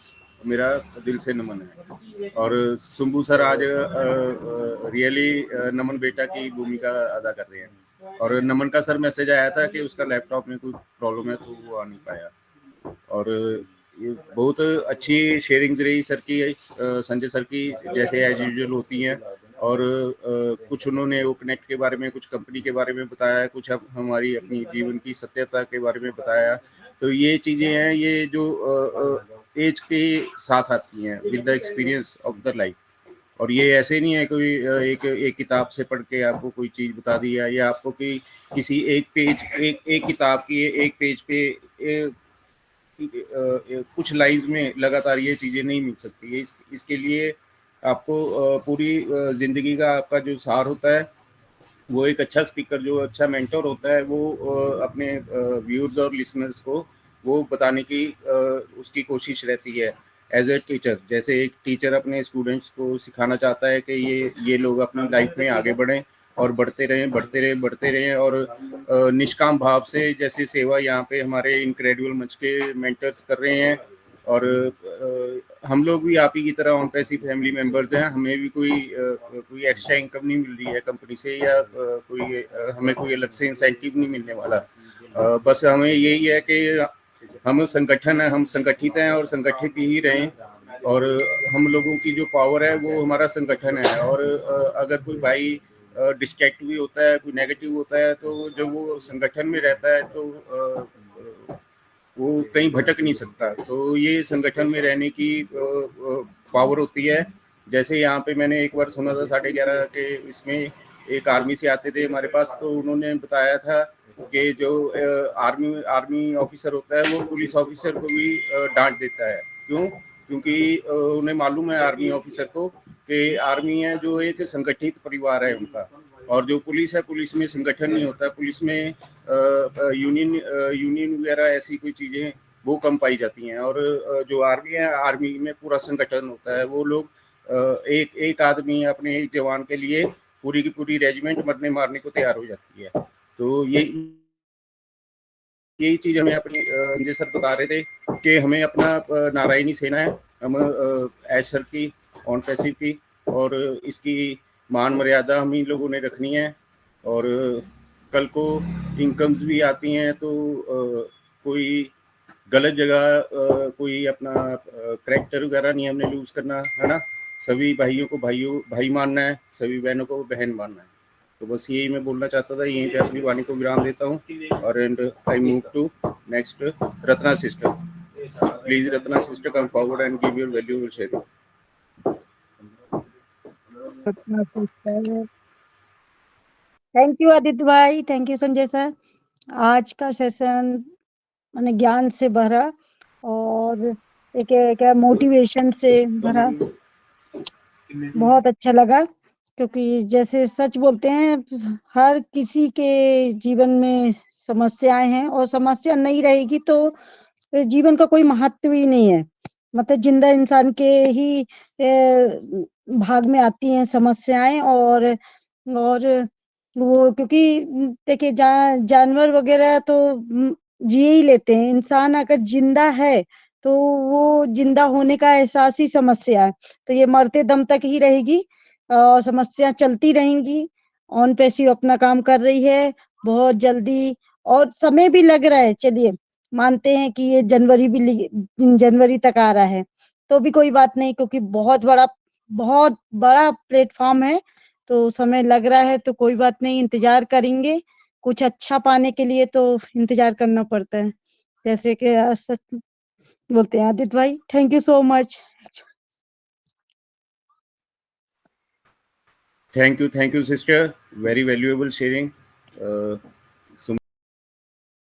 मेरा दिल से नमन है। और सुंबू सर आज रियली नमन बेटा की भूमिका अदा कर रहे हैं। और नमन का सर मैसेज आया था कि उसका लैपटॉप में कोई प्रॉब्लम है तो वो आ नहीं पाया। और ये बहुत अच्छी शेयरिंग्स रही सर की, संजय सर की, जैसे एज यूजुअल होती हैं। और कुछ उन्होंने वो कनेक्ट के बारे में, कुछ कंपनी के बारे में बताया, कुछ हमारी अपनी जीवन की सत्यता के बारे में बताया। तो ये चीज़ें हैं ये जो एज के साथ आती हैं with the experience of the life. और ये ऐसे नहीं है कोई एक किताब से पढ़ के आपको कोई चीज़ बता दी है या आपको किसी एक किताब की एक पेज पे कुछ लाइंस में लगातार ये चीज़ें नहीं मिल सकती है। इसके लिए आपको पूरी ज़िंदगी का आपका जो सार होता है वो एक अच्छा स्पीकर, जो अच्छा मेंटर होता है, वो अपने व्यूअर्स और लिसनर्स को वो बताने की उसकी कोशिश रहती है एज ए टीचर। जैसे एक टीचर अपने स्टूडेंट्स को सिखाना चाहता है कि ये लोग अपनी लाइफ में आगे बढ़ें और बढ़ते रहें और निष्काम भाव से, जैसे सेवा यहाँ पे हमारे इनक्रेडिबल मंच के मेंटर्स कर रहे हैं। और हम लोग भी आप ही की तरह ऑन पैसिव फैमिली मेंबर्स हैं। हमें भी कोई एक्स्ट्रा इनकम नहीं मिल रही है कंपनी से या हमें कोई अलग से इंसेंटिव नहीं मिलने वाला। बस हमें यही है कि हम संगठित हैं और संगठित ही रहें। और हम लोगों की जो पावर है वो हमारा संगठन है। और अगर कोई भाई डिस्ट्रैक्ट भी होता है, कोई नेगेटिव होता है, तो जब वो संगठन में रहता है तो वो कहीं भटक नहीं सकता। तो ये संगठन में रहने की पावर होती है। जैसे यहाँ पे मैंने एक बार सुना था 11:30 के इसमें एक आर्मी से आते थे हमारे पास, तो उन्होंने बताया था कि जो आर्मी ऑफिसर होता है वो पुलिस ऑफिसर को भी डांट देता है। क्यों? क्योंकि उन्हें मालूम है आर्मी ऑफिसर को कि आर्मी है जो एक संगठित परिवार है उनका। और जो पुलिस है, पुलिस में संगठन नहीं होता, पुलिस में यूनियन वगैरह ऐसी कोई चीज़ें वो कम पाई जाती हैं। और जो आर्मी है, आर्मी में पूरा संगठन होता है। वो लोग एक आदमी अपने एक जवान के लिए पूरी की पूरी रेजिमेंट मरने मारने को तैयार हो जाती है। तो यही चीज़ हमें अपनी संजय सर बता रहे थे कि हमें अपना नारायणी सेना है, हम एज सर की ऑन पैसिव की, और इसकी मान मर्यादा हम ही लोगों ने रखनी है। और कल को इनकम्स भी आती हैं तो कोई गलत जगह कोई अपना करैक्टर वगैरह नहीं हमने लूज करना है ना। सभी भाइयों को भाई मानना है, सभी बहनों को बहन मानना है। तो बस यही मैं बोलना चाहता था। यहीं पे अपनी वाणी को विराम देता हूँ और I move to next Ratna sister. Please Ratna sister come forward and give your valuable sharing. Thank you Aditya भाई, थैंक यू संजय सर। आज का सेशन मैंने ज्ञान से भरा और एक मोटिवेशन से भरा, बहुत अच्छा लगा। क्योंकि जैसे सच बोलते हैं, हर किसी के जीवन में समस्याएं हैं और समस्या नहीं रहेगी तो जीवन का कोई महत्व ही नहीं है। मतलब जिंदा इंसान के ही भाग में आती हैं समस्याएं। और वो क्योंकि देखिए जानवर वगैरह तो जी ही लेते हैं, इंसान अगर जिंदा है तो वो जिंदा होने का एहसास ही समस्या है। तो ये मरते दम तक ही रहेगी और समस्या चलती रहेंगी। ऑन पैसिव अपना काम कर रही है बहुत जल्दी, और समय भी लग रहा है। चलिए मानते हैं कि ये जनवरी तक आ रहा है, तो भी कोई बात नहीं, क्योंकि बहुत बड़ा प्लेटफॉर्म है तो समय लग रहा है तो कोई बात नहीं, इंतजार करेंगे। कुछ अच्छा पाने के लिए तो इंतजार करना पड़ता है, जैसे कि सच बोलते हैं आदित्य भाई। Thank you so much. Thank you, sister. Very valuable sharing.